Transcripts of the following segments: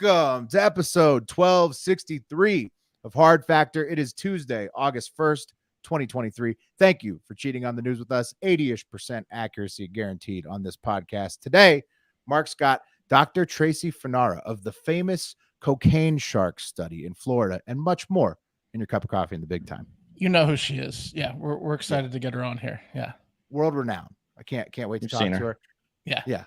Welcome to episode 1263 of Hard Factor. It is Tuesday, August 1st, 2023. Thank you for cheating on the news with us. 80-ish% accuracy guaranteed on this podcast. Today, Mark's got Dr. Tracy Fanara of the famous cocaine shark study in Florida and much more in your cup of coffee in the big time. You know who she is. Yeah, we're excited to get her on here. Yeah. World renowned. I can't wait to talk to her. Yeah. Yeah.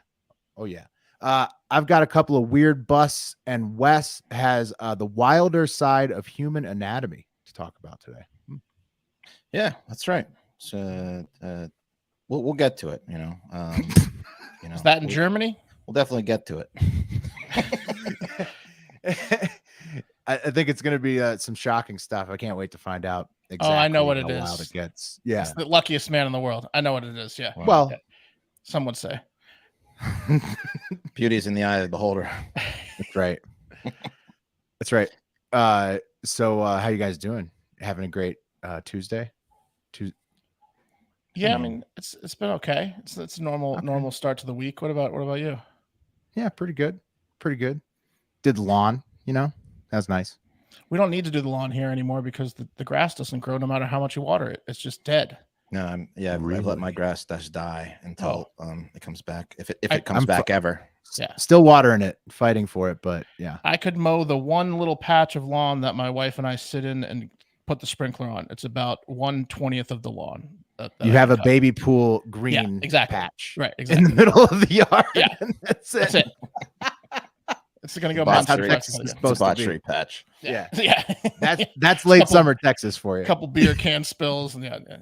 Oh, yeah. I've got a couple of weird busts, and Wes has the wilder side of human anatomy to talk about today. Yeah, that's right. So we'll get to it. Is that in Germany? We'll definitely get to it. I think it's going to be some shocking stuff. I can't wait to find out exactly. Oh, I know what how it is. wild it gets. Yeah, it's the luckiest man in the world. I know what it is. Yeah. Well, yeah. Some would say. Beauty's in the eye of the beholder. That's right. That's right. So how you guys doing? Having a great Tuesday? Yeah, I mean it's been okay. It's a normal start to the week. What about you? Yeah, pretty good. Pretty good. Did the lawn, that's nice. We don't need to do the lawn here anymore because the grass doesn't grow no matter how much you water it. It's just dead. No, I've let my grass just die until it comes back. If it comes back ever. Yeah. Still watering it, fighting for it, but yeah. I could mow the one little patch of lawn that my wife and I sit in and put the sprinkler on. It's about 1/20th of the lawn. That you have a baby pool green patch. Right, exactly. In the middle of the yard. Yeah. That's it. It's going to go debauchery patch. Yeah. Yeah. That's late summer Texas for you. A couple beer can spills and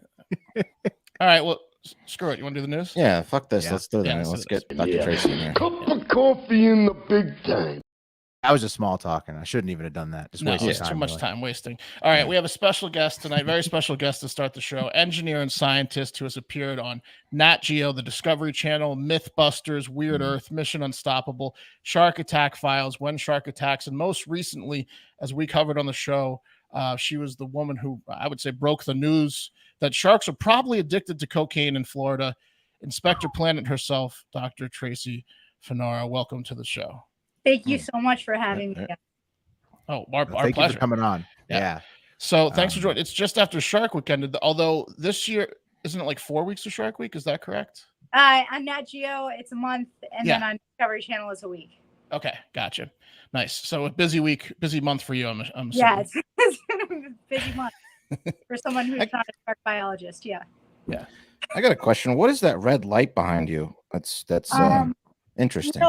All right, well, screw it. You want to do the news? Yeah, fuck this. Yeah. Let's do that. Yeah, let's get Dr. Tracy in here. Cup of coffee in the big time. I was just small talking. I shouldn't even have done that. Just wasting time. Too much time wasting. All right, we have a special guest tonight, very special guest to start the show, engineer and scientist who has appeared on Nat Geo, the Discovery Channel, Mythbusters, Weird Earth, Mission Unstoppable, Shark Attack Files, When Shark Attacks, and most recently, as we covered on the show, she was the woman who I would say broke the news that sharks are probably addicted to cocaine in Florida. Inspector Planet herself, Dr. Tracy Fanara, welcome to the show. Thank you so much for having me. Oh, our thank pleasure. You for coming on. Yeah. So thanks for joining. It's just after Shark Weekend, although this year, isn't it like 4 weeks of Shark Week? Is that correct? On Nat Geo, it's a month, and then on Discovery Channel, it's a week. Okay, gotcha. Nice. So a busy month for you, I'm assuming. Yeah, it's been a busy month for someone who's not a shark biologist. Yeah. Yeah. I got a question. What is that red light behind you? That's interesting.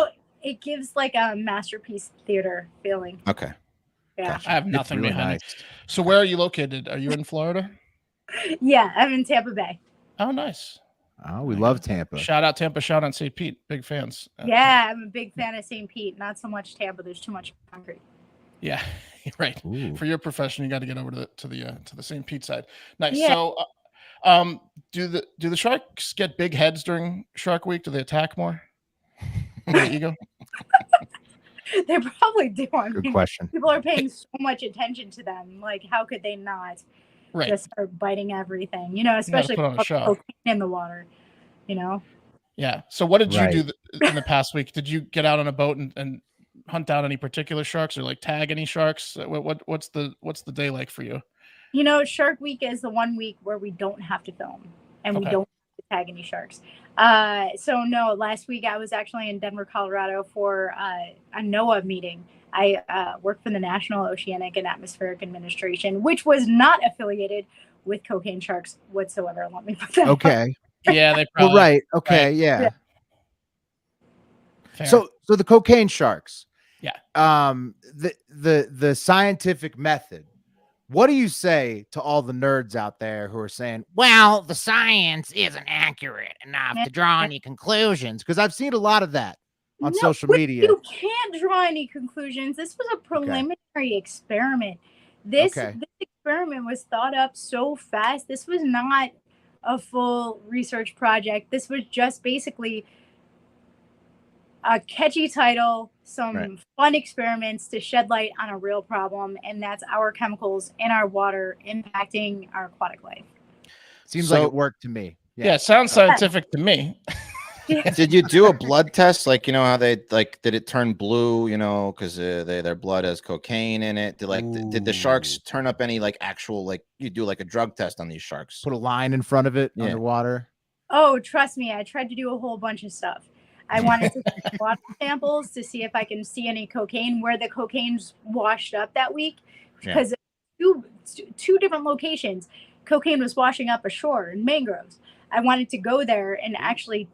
It gives like a masterpiece theater feeling. Okay. Yeah. Gotcha. I have nothing behind it. So where are you located? Are you in Florida? Yeah, I'm in Tampa Bay. Oh, nice. Oh, we love Tampa. Shout out Tampa, shout out St. Pete. Big fans. Yeah, I'm a big fan of St. Pete. Not so much Tampa. There's too much concrete. Yeah, right. Ooh. For your profession, you got to get over to the St. Pete side. Nice. Yeah. So, do the sharks get big heads during Shark Week? Do they attack more? Ego? They probably do. Good question. People are paying so much attention to them. Like, how could they not just start biting everything? Especially cocaine in the water. Yeah. So what did you do in the past week? Did you get out on a boat and hunt down any particular sharks or like tag any sharks? What's the day like for you? Shark Week is the 1 week where we don't have to film and we don't have to tag any sharks. So no, last week I was actually in Denver, Colorado for a NOAA meeting. I worked for the National Oceanic and Atmospheric Administration, which was not affiliated with cocaine sharks whatsoever. Let me put that Okay. Yeah, they probably. Well, right. Okay. Right. Yeah. So the cocaine sharks. Yeah. The scientific method. What do you say to all the nerds out there who are saying, well, the science isn't accurate enough to draw any conclusions? Because I've seen a lot of that on social media. You can't draw any conclusions. This was a preliminary experiment. This experiment was thought up so fast. This was not a full research project. This was just basically a catchy title, some fun experiments to shed light on a real problem, and that's our chemicals in our water impacting our aquatic life. Seems like it worked to me. Yeah, it sounds scientific to me. Did you do a blood test? Like, you know how they like, did it turn blue? You know, because their blood has cocaine in it. Did the sharks turn up any like actual, like you do like a drug test on these sharks? Put a line in front of it underwater. Oh, trust me, I tried to do a whole bunch of stuff. I wanted to take water samples to see if I can see any cocaine where the cocaine's washed up that week, because two different locations, cocaine was washing up ashore in mangroves. I wanted to go there and actually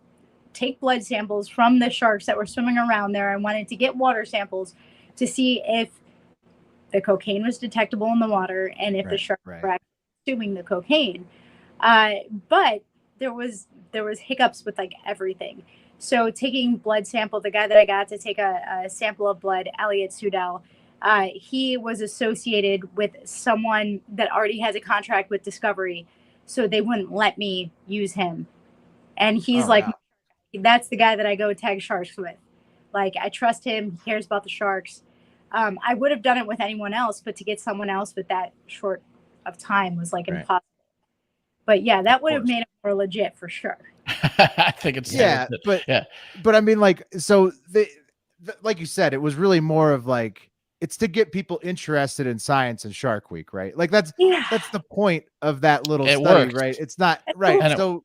take blood samples from the sharks that were swimming around there. I wanted to get water samples to see if the cocaine was detectable in the water and if the sharks were actually consuming the cocaine. But there was hiccups with like everything. So taking blood sample, the guy that I got to take a sample of blood, Elliot Sudell, he was associated with someone that already has a contract with Discovery, so they wouldn't let me use him. And he's that's the guy that I go tag sharks with. Like, I trust him. He cares about the sharks. I would have done it with anyone else, but to get someone else with that short of time was like impossible. But yeah, that would have made it more legit for sure. I think it's but I mean, like, so like you said, it was really more of like, it's to get people interested in science and Shark Week, right? Like that's the point of that little study, worked. right? It's not right. So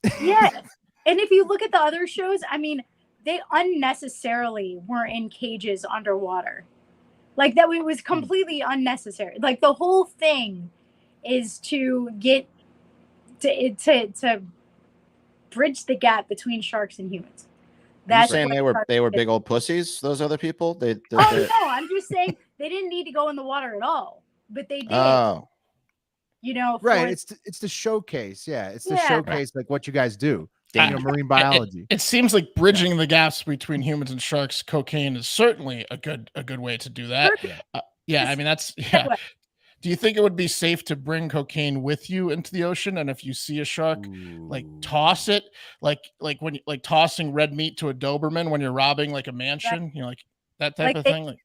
and if you look at the other shows, I mean, they unnecessarily were in cages underwater. Like that it was completely unnecessary. Like the whole thing is to get to bridge the gap between sharks and humans. That's saying they were big old pussies, those other people? No, I'm just saying they didn't need to go in the water at all, but they did. Oh. You know, right. It's the showcase. Yeah, it's the showcase, like what you guys do. Marine biology. It seems like bridging the gaps between humans and sharks. Cocaine is certainly a good way to do that. I mean that's Do you think it would be safe to bring cocaine with you into the ocean? And if you see a shark, like toss it, like when you like tossing red meat to a Doberman when you're robbing like a mansion, you know, like that type of thing. Like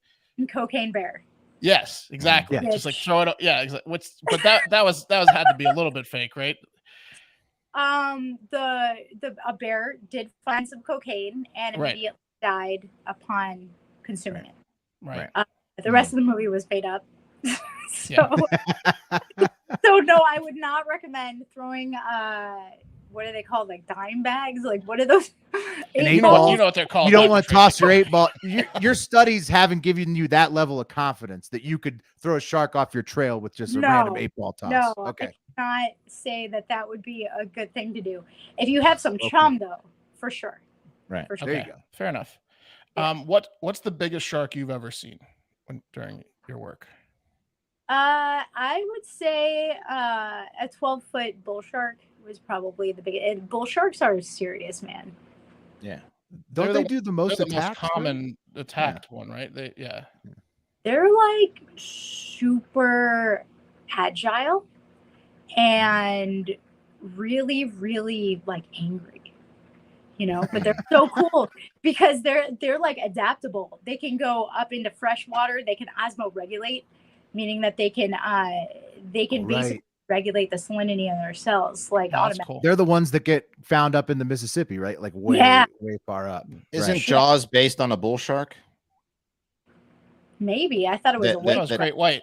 Cocaine bear. Yes, exactly. Yeah. Just like throw it up. Yeah, exactly. But that was had to be a little bit fake, right? A bear did find some cocaine and immediately died upon consuming it. Right. The rest of the movie was made up. So no, I would not recommend throwing what are they called, like dime bags? Like what are those? You know what they're called. You don't want to toss your 8-ball. Your studies haven't given you that level of confidence that you could throw a shark off your trail with just a random 8-ball toss. No, okay. I cannot say that would be a good thing to do. If you have some chum, though, for sure. Right. For sure. There you go. Fair enough. Yeah. What's the biggest shark you've ever seen during your work? I would say a 12-foot bull shark was probably the biggest. And bull sharks are serious, man. Yeah. Don't they do the most common attacked one, right? They're like super agile and really, really like angry, you know, but they're so cool because they're like adaptable. They can go up into fresh water. They can osmoregulate, meaning that they can basically regulate the salinity of their cells, like automatically. Cool. They're the ones that get found up in the Mississippi, right? Like way far up. Isn't Jaws based on a bull shark? Maybe. I thought it was a whale. Great white.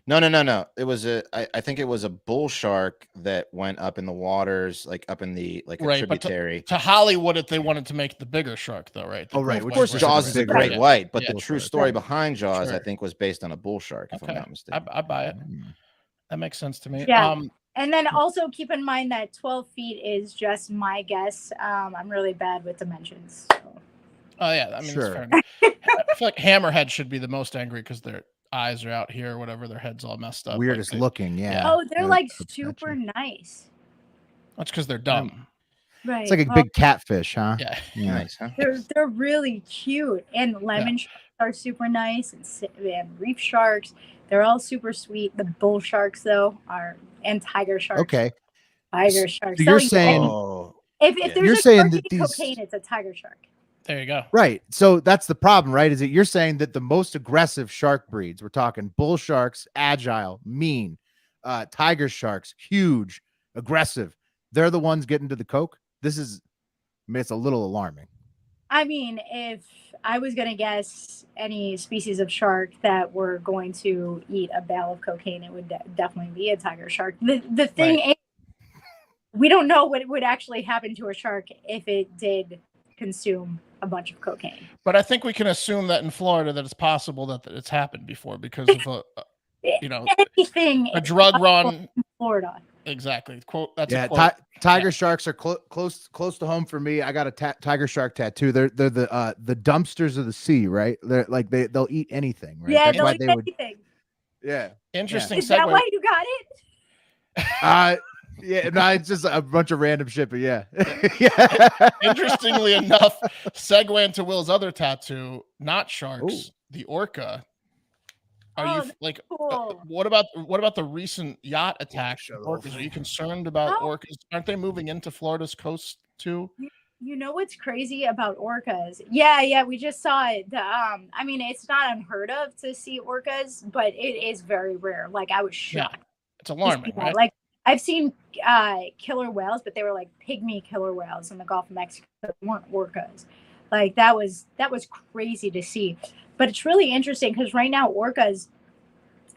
No. It was I think it was a bull shark that went up in the waters, like up in the a tributary. To Hollywood, if they wanted to make the bigger shark, though, right? Of course, Jaws is a great white, but the true story behind Jaws, I think, was based on a bull shark, if I'm not mistaken. I buy it. That makes sense to me. Yeah. And then also keep in mind that 12 feet is just my guess. I'm really bad with dimensions. So. Oh yeah, I mean, it's fair enough. I feel like hammerhead should be the most angry because their eyes are out here or whatever. Their head's all messed up. Weirdest looking, yeah. Oh, they're like super nice. That's because they're dumb. Right. It's like a big catfish, huh? Yeah. Nice, huh? They're really cute. And lemon sharks are super nice, and reef sharks. They're all super sweet. The bull sharks, though, and tiger sharks. Okay. Tiger sharks. So you're saying if there's you're a saying shark that in these cocaine, it's a tiger shark. There you go. Right. So that's the problem, right? Is that you're saying that the most aggressive shark breeds, we're talking bull sharks, agile, mean, tiger sharks, huge, aggressive. They're the ones getting to the coke. This is I mean, it's a little alarming. I mean, if I was going to guess any species of shark that were going to eat a bale of cocaine, it would definitely be a tiger shark. The thing is, we don't know what would actually happen to a shark if it did consume a bunch of cocaine. But I think we can assume that in Florida that it's possible that it's happened before because of a drug run in Florida. Exactly. Quote. That's tiger sharks are close to home for me. I got a tiger shark tattoo. They're the dumpsters of the sea, right? They're like they'll eat anything, right? Yeah, That's they'll why eat they would. anything. Yeah. Interesting. Is that why you got it? Yeah, no, it's just a bunch of random shit, but yeah. Yeah. Interestingly enough, segue into Will's other tattoo, not sharks, the orca. Are you like cool. what about the recent yacht attack? Orcas? Are you concerned about orcas? Aren't they moving into Florida's coast too? You know what's crazy about orcas? Yeah, we just saw it. I mean, it's not unheard of to see orcas, but it is very rare. Like I was shocked. Yeah. It's alarming, right? Like I've seen killer whales, but they were like pygmy killer whales in the Gulf of Mexico. They weren't orcas. Like that was crazy to see. But it's really interesting because right now orcas,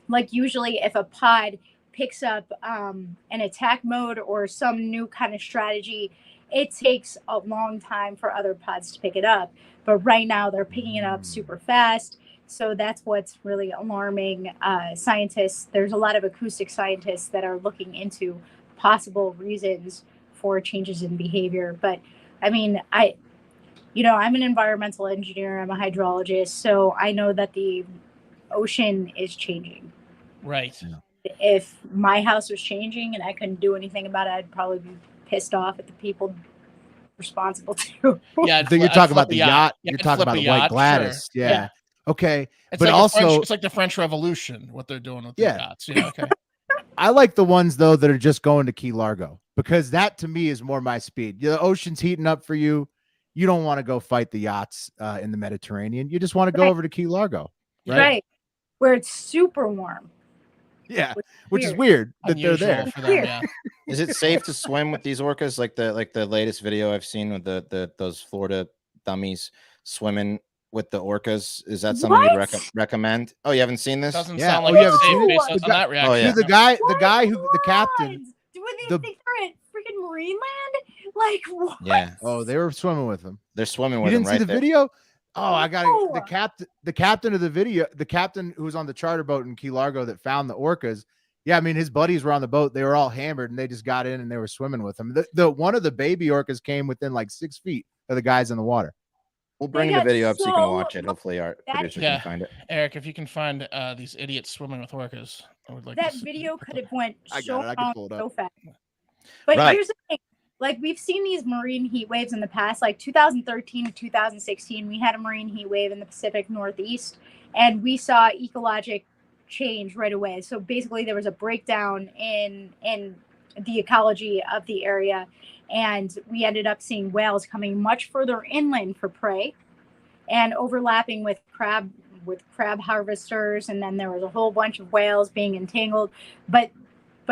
like usually if a pod picks up an attack mode or some new kind of strategy, it takes a long time for other pods to pick it up. But right now they're picking it up super fast. So that's what's really alarming scientists. There's a lot of acoustic scientists that are looking into possible reasons for changes in behavior. But I mean, I'm an environmental engineer. I'm a hydrologist. So I know that the ocean is changing. Right. If my house was changing and I couldn't do anything about it, I'd probably be pissed off at the people responsible to. Yeah, you're talking about the yacht. You're talking about the White Gladys. Sure. Yeah. Okay. It's but like also, it's like the French Revolution, what they're doing with the yachts. Yeah. Okay. I like the ones though that are just going to Key Largo because that to me is more my speed. The ocean's heating up for you. You don't want to go fight the yachts in the Mediterranean. You just want to go over to Key Largo, right? Where it's super warm. Yeah, which is weird that Unusual they're there. For them, yeah. Is it safe to swim with these orcas? Like the latest video I've seen with those Florida dummies swimming with the orcas. Is that something you'd recommend? Oh, you haven't seen this? Doesn't sound like it's safe based on that reaction. Oh, yeah. Dude, the guy who the captain. Do they think they're at freaking Marine Land? Like what? Yeah. Oh, they were swimming with him. They're swimming with him. him. You didn't see the video? Oh, I got the captain of the video, the captain who was on the charter boat in Key Largo that found the orcas. Yeah, I mean his buddies were on the boat. They were all hammered and they just got in and they were swimming with him. The one of the baby orcas came within like 6 feet of the guys in the water. We'll bring the video up so you can watch it. Hopefully our producer can find it. Eric, if you can find these idiots swimming with orcas, I would like that video could have went so fast. But here's the thing. Like we've seen these marine heat waves in the past, like 2013 to 2016, we had a marine heat wave in the Pacific Northeast and we saw ecologic change right away. So basically there was a breakdown in the ecology of the area and we ended up seeing whales coming much further inland for prey and overlapping with crab harvesters. And then there was a whole bunch of whales being entangled, but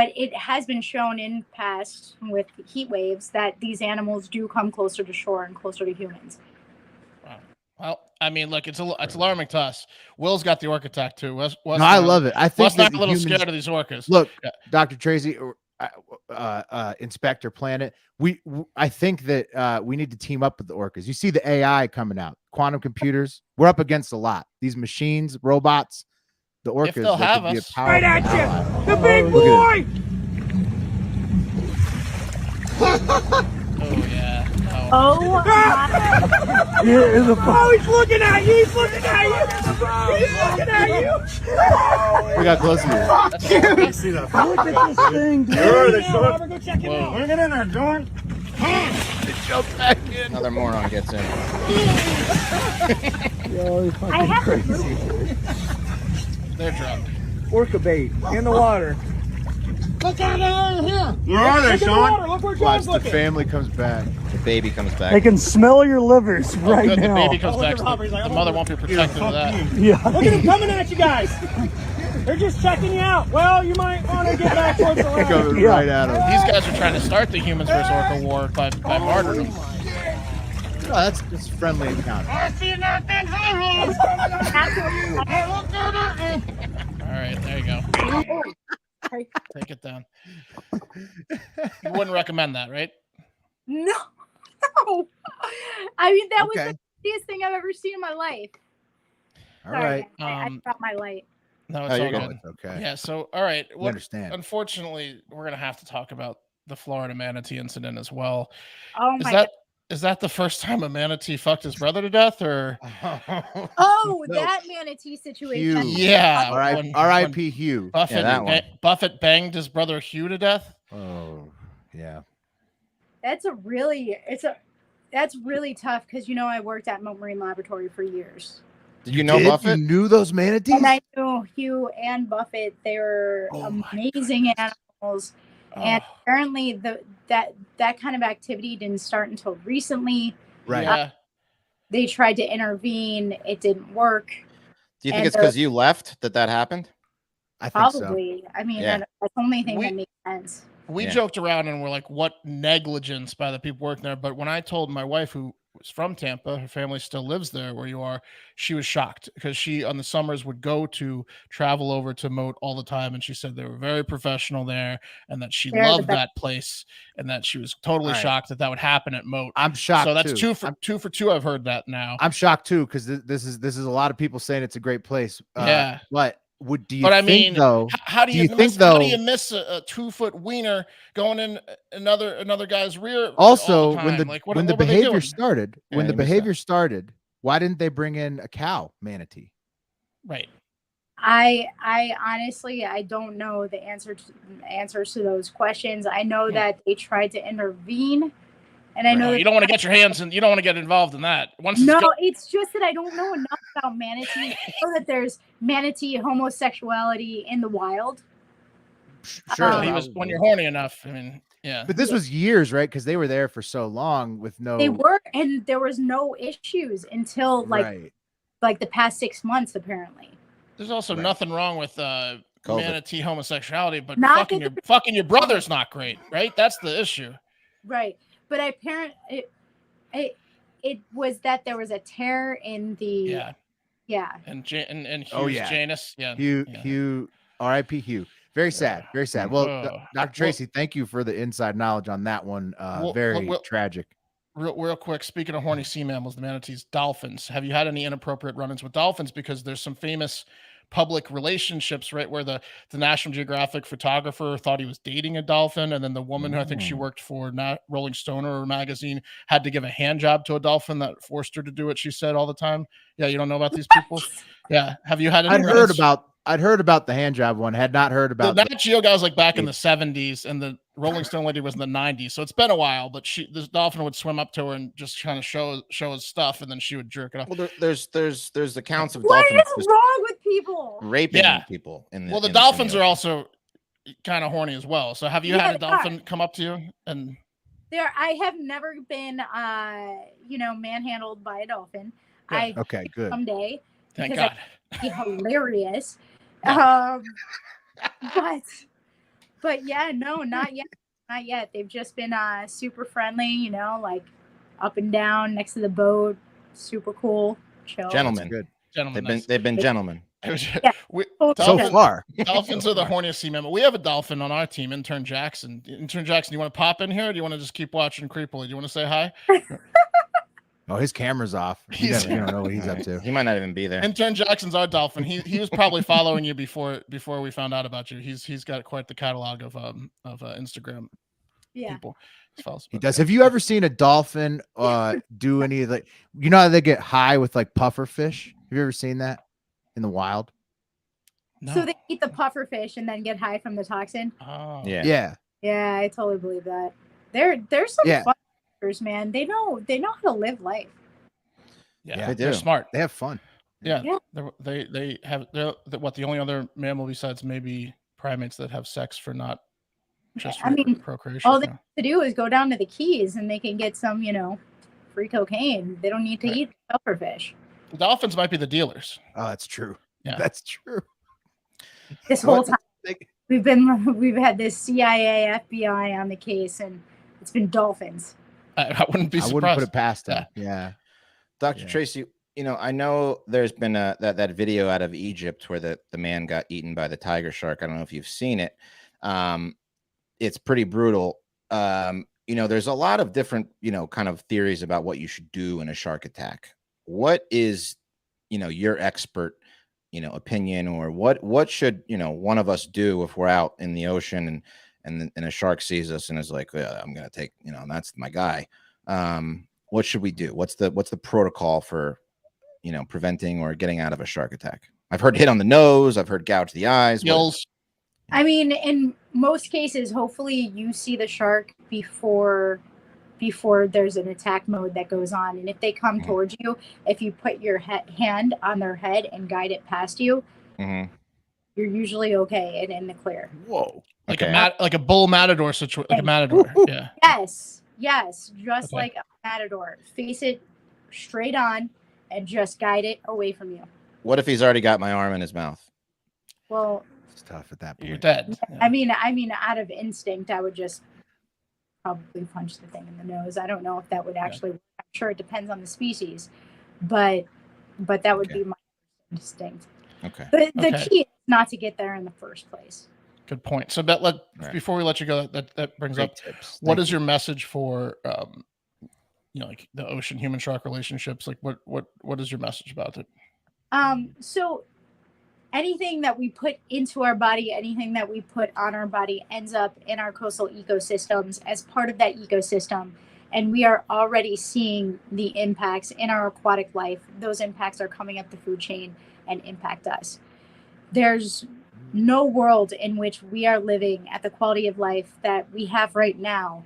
it has been shown in past with heat waves that these animals do come closer to shore and closer to humans. Wow. Well, I mean, look, it's alarming to us. Will's got the orca attack too. I love it. I think not a little scared of these orcas. Look, Dr. Tracy, Inspector Planet. I think that we need to team up with the orcas. You see the AI coming out, quantum computers. We're up against a lot. These machines, robots. The orcas, if they'll have us. Right at you, the big boy. Oh yeah. No. Oh my. He's looking at you. He's looking at you. He's looking at you. We got close to you. Look at this thing, dude. Go check it out. Bring it in there, John. Jump back in. Another moron gets in. Yo, he's fucking crazy. They're drunk. Orca bait in the water. Look at it here. Where are they, Sean? Look where John's looking. The family comes back. The baby comes back. They can smell your livers right good. now. The baby comes back. The mother won't be protected of that. Yeah. Look at them coming at you guys. They're just checking you out. Well, you might want to get back towards the land. Right at them. These guys are trying to start the humans versus orca war by martyrdom. Oh, that's a friendly encounter. All right, there you go. Take it down. You wouldn't recommend that, right? No. I mean, that was Okay. the funniest thing I've ever seen in my life. All Sorry, right. I dropped my light. No, it's all you're good. It's okay. Yeah. So, all right. We understand. Unfortunately, we're gonna have to talk about the Florida manatee incident as well. Oh my God. Is that the first time a manatee fucked his brother to death, or? Oh, No. that manatee situation. Hugh. Yeah. R.I.P. Hugh. Buffett banged his brother Hugh to death. Oh, yeah. That's really tough because I worked at Moat Marine Laboratory for years. Did you know Buffett? You knew those manatees? And I knew Hugh and Buffett. They were amazing animals. And apparently that kind of activity didn't start until recently. Right. Yeah. They tried to intervene. It didn't work. Do you think it's because you left that happened? I think so. Probably. I mean, Yeah. that's the only thing that makes sense. We joked around and we're like, what negligence by the people working there. But when I told my wife, who was from Tampa, her family still lives there where you are, she was shocked because she on the summers would travel over to Moat all the time. And she said they were very professional there and that she loved that place and that she was totally shocked that would happen at Moat. I'm shocked. So that's too. two for two. I've heard that now. I'm shocked too because this is a lot of people saying it's a great place. Yeah. But how do you miss a 2-foot wiener going in another guy's rear? Also, all the time? when the behavior started, why didn't they bring in a cow manatee? Right. I honestly I don't know the answers to those questions. I know that they tried to intervene, and I know you don't want to get your hands and you don't want to get involved in that. It's just that I don't know enough about manatees. I know that there's manatee homosexuality in the wild. Sure, when you're horny enough. I mean, yeah. But this was years, right? Because they were there for so long with no. They were, and there was no issues until like the past 6 months, apparently. There's also nothing wrong with manatee homosexuality, but fucking your brother's not great, right? That's the issue. Right. But apparently, it was that there was a tear in the and Hugh's Janus, Hugh, R.I.P. Hugh. Very sad, very sad. Well, Dr. Tracy, thank you for the inside knowledge on that one. Very tragic. Real quick, speaking of horny sea mammals, the manatees, dolphins. Have you had any inappropriate run-ins with dolphins? Because there's some famous public relationships, right, where the National Geographic photographer thought he was dating a dolphin, and then the woman who I think she worked for Rolling Stone or magazine had to give a hand job to a dolphin that forced her to do what she said all the time. Yeah, you don't know about these people? Yeah, have you had any? I'd heard about the hand job one. Had not heard about the Nat Geo guy was like back in the 70s, and the Rolling Stone lady was in the 90s. So it's been a while, but this dolphin would swim up to her and just kind of show his stuff, and then she would jerk it off. Well, there's accounts of what dolphins. What is wrong with people? Raping people. The dolphins are also kind of horny as well. So have you had a dolphin come up to you and? I have never been, manhandled by a dolphin. Good. Someday. Thank God. Be hilarious. But yeah, no, not yet. They've just been super friendly, like up and down next to the boat, super cool, chill. Gentlemen. They've been gentlemen. So far. Dolphins are the horniest sea mammal. We have a dolphin on our team, Intern Jackson. Intern Jackson, you want to pop in here, or do you want to just keep watching creepily? Do you want to say hi? Oh, his camera's off. You don't know what he's up to. He might not even be there. Intern Jackson's our dolphin. He was probably following you before we found out about you. He's got quite the catalog of Instagram people. He does. Have you ever seen a dolphin do any of how they get high with like puffer fish? Have you ever seen that in the wild? No. So they eat the puffer fish and then get high from the toxin. Oh yeah. Yeah, I totally believe that. There's some fun. Man, they know how to live life. Yeah, they're smart. They have fun. Yeah. They're the only other mammal besides maybe primates that have sex for not just procreation. All they have to do is go down to the Keys and they can get some, free cocaine. They don't need to eat pufferfish. The dolphins might be the dealers. Oh, that's true. Yeah, that's true. This whole time we've had this CIA, FBI on the case, and it's been dolphins. I wouldn't be I surprised. wouldn't put it past him. Yeah. Dr. Tracy, I know there's been that video out of Egypt where the man got eaten by the tiger shark. I don't know if you've seen it. It's pretty brutal. There's a lot of different, kind of theories about what you should do in a shark attack. What is, your expert, opinion, or what should, one of us do if we're out in the ocean and a shark sees us and is like, I'm going to take, that's my guy. What should we do? What's the protocol for, preventing or getting out of a shark attack? I've heard hit on the nose. I've heard gouge the eyes. I mean, in most cases, hopefully you see the shark before there's an attack mode that goes on. And if they come towards you, if you put your hand on their head and guide it past you, you're usually okay and in the clear. Whoa. Like a bull matador situation, like a matador. Yeah. Yes. Just like a matador. Face it straight on and just guide it away from you. What if he's already got my arm in his mouth? Well, it's tough at that point. You're dead. Yeah. I mean, out of instinct, I would just probably punch the thing in the nose. I don't know if that would actually work. I'm sure it depends on the species, but that would be my instinct. Okay. The key is not to get there in the first place. Good point. So before we let you go, that brings up tips. What is your message for like the ocean human shark relationships? Like what is your message about it? So anything that we put into our body, anything that we put on our body ends up in our coastal ecosystems as part of that ecosystem. And we are already seeing the impacts in our aquatic life. Those impacts are coming up the food chain and impact us. There's no world in which we are living at the quality of life that we have right now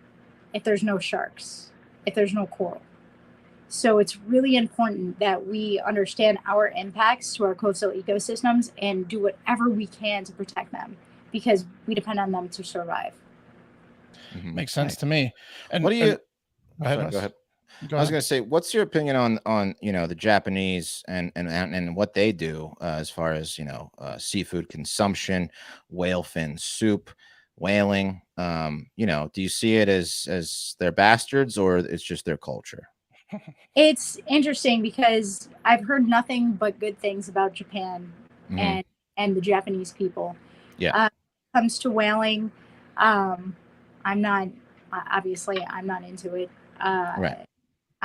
if there's no sharks, if there's no coral. So it's really important that we understand our impacts to our coastal ecosystems and do whatever we can to protect them because we depend on them to survive. Makes sense to me. And what do you go ahead. I was going to say, what's your opinion on the Japanese and what they do as far as seafood consumption, whale fin soup, whaling? Do you see it as they're bastards or it's just their culture? It's interesting because I've heard nothing but good things about Japan and the Japanese people. Yeah. When it comes to whaling, I'm not into it. Right.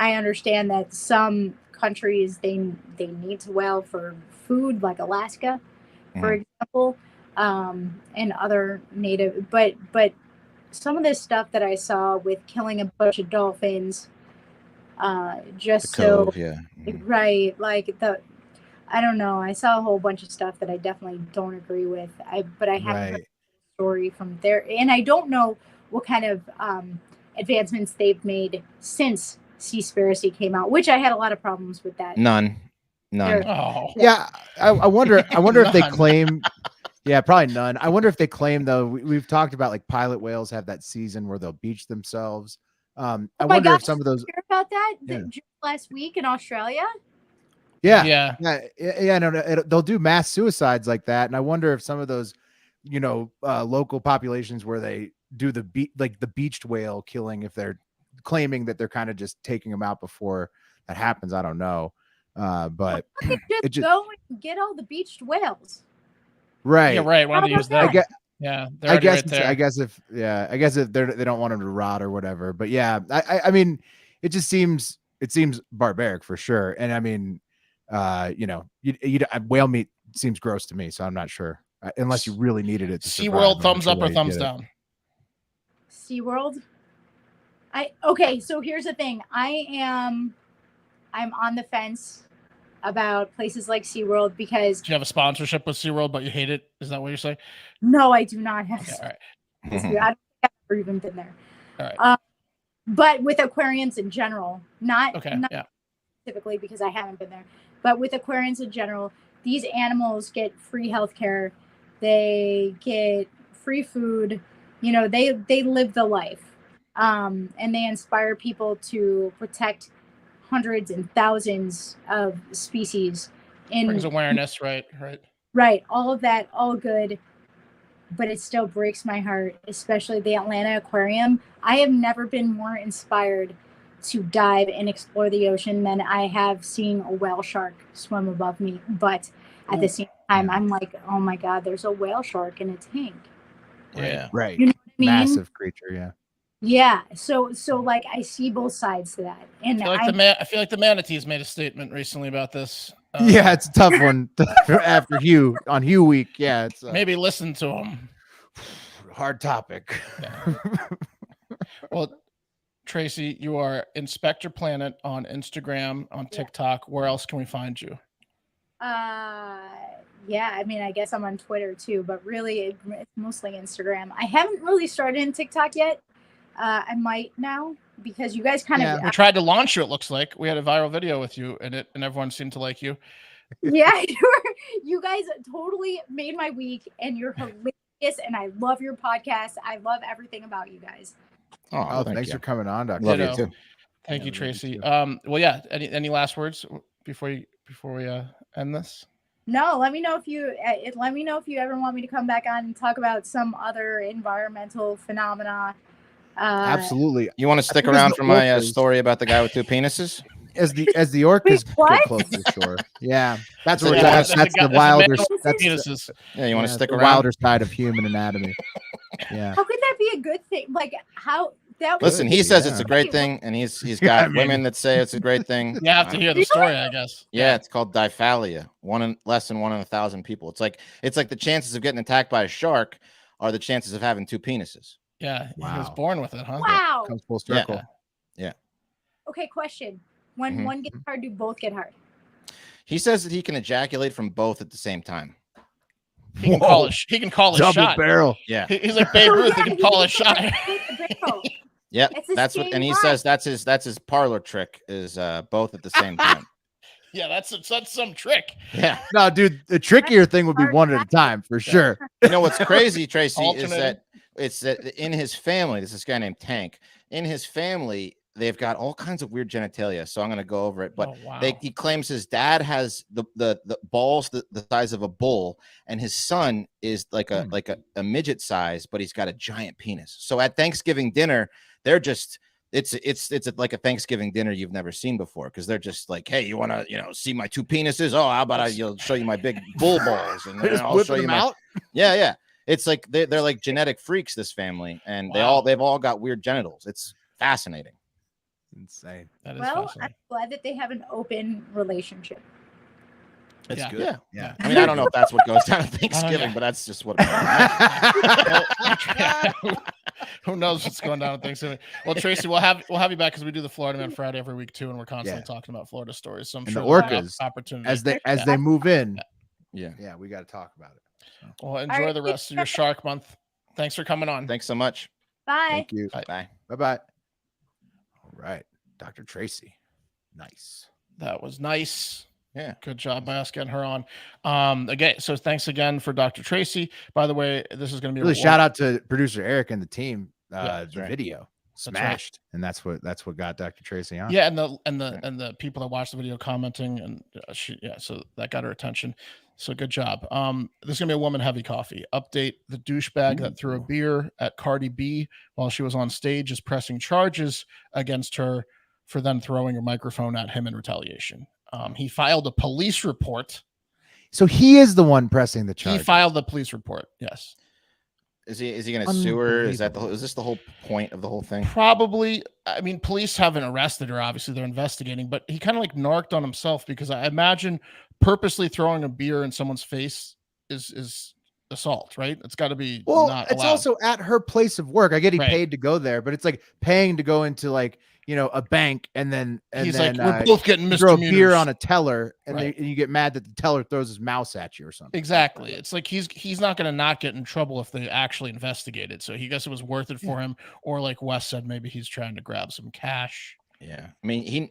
I understand that some countries they need to whale for food, like Alaska, for example, and other native. But some of this stuff that I saw with killing a bunch of dolphins, right? Like I don't know. I saw a whole bunch of stuff that I definitely don't agree with. But I haven't heard the story from there, and I don't know what kind of advancements they've made since Seaspiracy came out, which I had a lot of problems with that. None. Oh. Yeah, I wonder if they claim. Yeah, probably none. I wonder if they claim though. We've talked about like pilot whales have that season where they'll beach themselves. I wonder if some of those. Hear about that just last week in Australia. Yeah. No, they'll do mass suicides like that, and I wonder if some of those, local populations where they do the beached whale killing, if they're claiming that they're kind of just taking them out before that happens. I don't know, but just go and get all the beached whales. Right. Yeah, right. Why don't you use that? I guess if they don't want them to rot or whatever. But yeah, I mean, it seems barbaric for sure. And I mean, whale meat seems gross to me, so I'm not sure unless you really needed it to survive. SeaWorld, thumbs up or thumbs down? SeaWorld. So here's the thing. I'm on the fence about places like SeaWorld because do you have a sponsorship with SeaWorld but you hate it? Is that what you're saying? No, I do not have. Okay, all right. I don't think I've ever even been there. All right. But with aquariums in general, not specifically because I haven't been there, but with aquariums in general, these animals get free healthcare, they get free food, they live the life. And they inspire people to protect hundreds and thousands of species. Brings awareness, right. All of that, all good, but it still breaks my heart, especially the Atlanta Aquarium. I have never been more inspired to dive and explore the ocean than I have seen a whale shark swim above me. But at the same time, I'm like, oh my God, there's a whale shark in a tank. Yeah. Right. You know what I mean? Massive creature. Yeah. Yeah. So like I see both sides to that. And I feel like the manatees made a statement recently about this. Yeah, it's a tough one after Hugh week. Yeah, it's maybe listen to him. Hard topic. Yeah. Well, Tracy, you are Inspector Planet on Instagram, on TikTok. Where else can we find you? Yeah, I mean, I guess I'm on Twitter too, but really it's mostly Instagram. I haven't really started in TikTok yet. I might now because you guys kind of we tried to launch you. It looks like we had a viral video with you in it, and everyone seemed to like you. Yeah, you guys totally made my week, and you're hilarious, and I love your podcast. I love everything about you guys. Oh, thanks for coming on, Dr. Love you too. Thank you, Tracy. Well, yeah. Any last words before we end this? No, let me know if you ever want me to come back on and talk about some other environmental phenomena. Absolutely. You want to stick around for my story about the guy with 2 penises? As the orcas get closer to shore. Yeah, that's where that's the wilder. Yeah, you want to stick the around? Wilder side of human anatomy. Yeah. How could that be a good thing? Like how that? Listen, he says it's a great thing, and he's got women that say it's a great thing. You have to hear the story, I guess. Yeah, it's called diphallia. Less than 1 in 1,000 people. It's like the chances of getting attacked by a shark are the chances of having 2 penises. Yeah, he was born with it, huh? Wow. Comes full circle. Yeah. Okay, question. When one gets hard, do both get hard? He says that he can ejaculate from both at the same time. He can call a double shot. Barrel. Yeah. He's like Babe Ruth. He can call a shot. Yep. That's what, and he says that's his parlor trick is both at the same time. Yeah, that's some trick. Yeah. No, dude, the trickier thing would be one at a time for sure. You know what's crazy, Tracy, is that in his family, there's this guy named Tank. In his family, they've got all kinds of weird genitalia. So I'm going to go over it. But he claims his dad has the balls the size of a bull, and his son is like a midget size, but he's got a giant penis. So at Thanksgiving dinner, they're just it's like a Thanksgiving dinner you've never seen before, because they're just like, hey, you want to see my 2 penises? Oh, how about I'll show you my big bull balls, and then I'll show you out. Yeah. It's like they're like genetic freaks, this family, and they've all got weird genitals. It's fascinating. Insane. That is well, fascinating. I'm glad that they have an open relationship. It's good. Yeah. I mean, I don't know if that's what goes down at Thanksgiving, but that's just what. Who knows what's going down at Thanksgiving? Well, Tracy, we'll have you back because we do the Florida Man Friday every week too, and we're constantly talking about Florida stories. So I'm sure the orcas opportunity as they move in. Yeah, we got to talk about it. So. Well, enjoy the rest of your Shark Month. Thanks for coming on. Thanks so much. Bye. Thank you. Bye. Bye. All right, Dr. Tracy. Nice. That was nice. Yeah. Good job by us getting her on. Again, so thanks again for Dr. Tracy. By the way, this is going to be really shout out to producer Eric and the team. That's the right. video smashed, and that's what got Dr. Tracy on. Yeah, and the people that watched the video commenting, and so that got her attention. So good job. There's gonna be a woman heavy coffee update. The douchebag that threw a beer at Cardi B while she was on stage is pressing charges against her for then throwing a microphone at him in retaliation. He filed a police report. So he is the one pressing the charge. He filed the police report. Yes. Is he going to sue her? Is this the whole point of the whole thing? Probably. I mean, police haven't arrested her. Obviously, they're investigating, but he kind of like narked on himself, because I imagine purposely throwing a beer in someone's face is assault, right? It's got to be. Not it's allowed. also at her place of work. I get he paid to go there, but it's like paying to go into like, a bank, and then he's like, we're both getting throw a misdemeanors. beer on a teller, and and you get mad that the teller throws his mouse at you or something. Exactly. It's like he's not going to not get in trouble if they actually investigate it. So he guess it was worth it for him, or like Wes said, maybe he's trying to grab some cash. Yeah, I mean,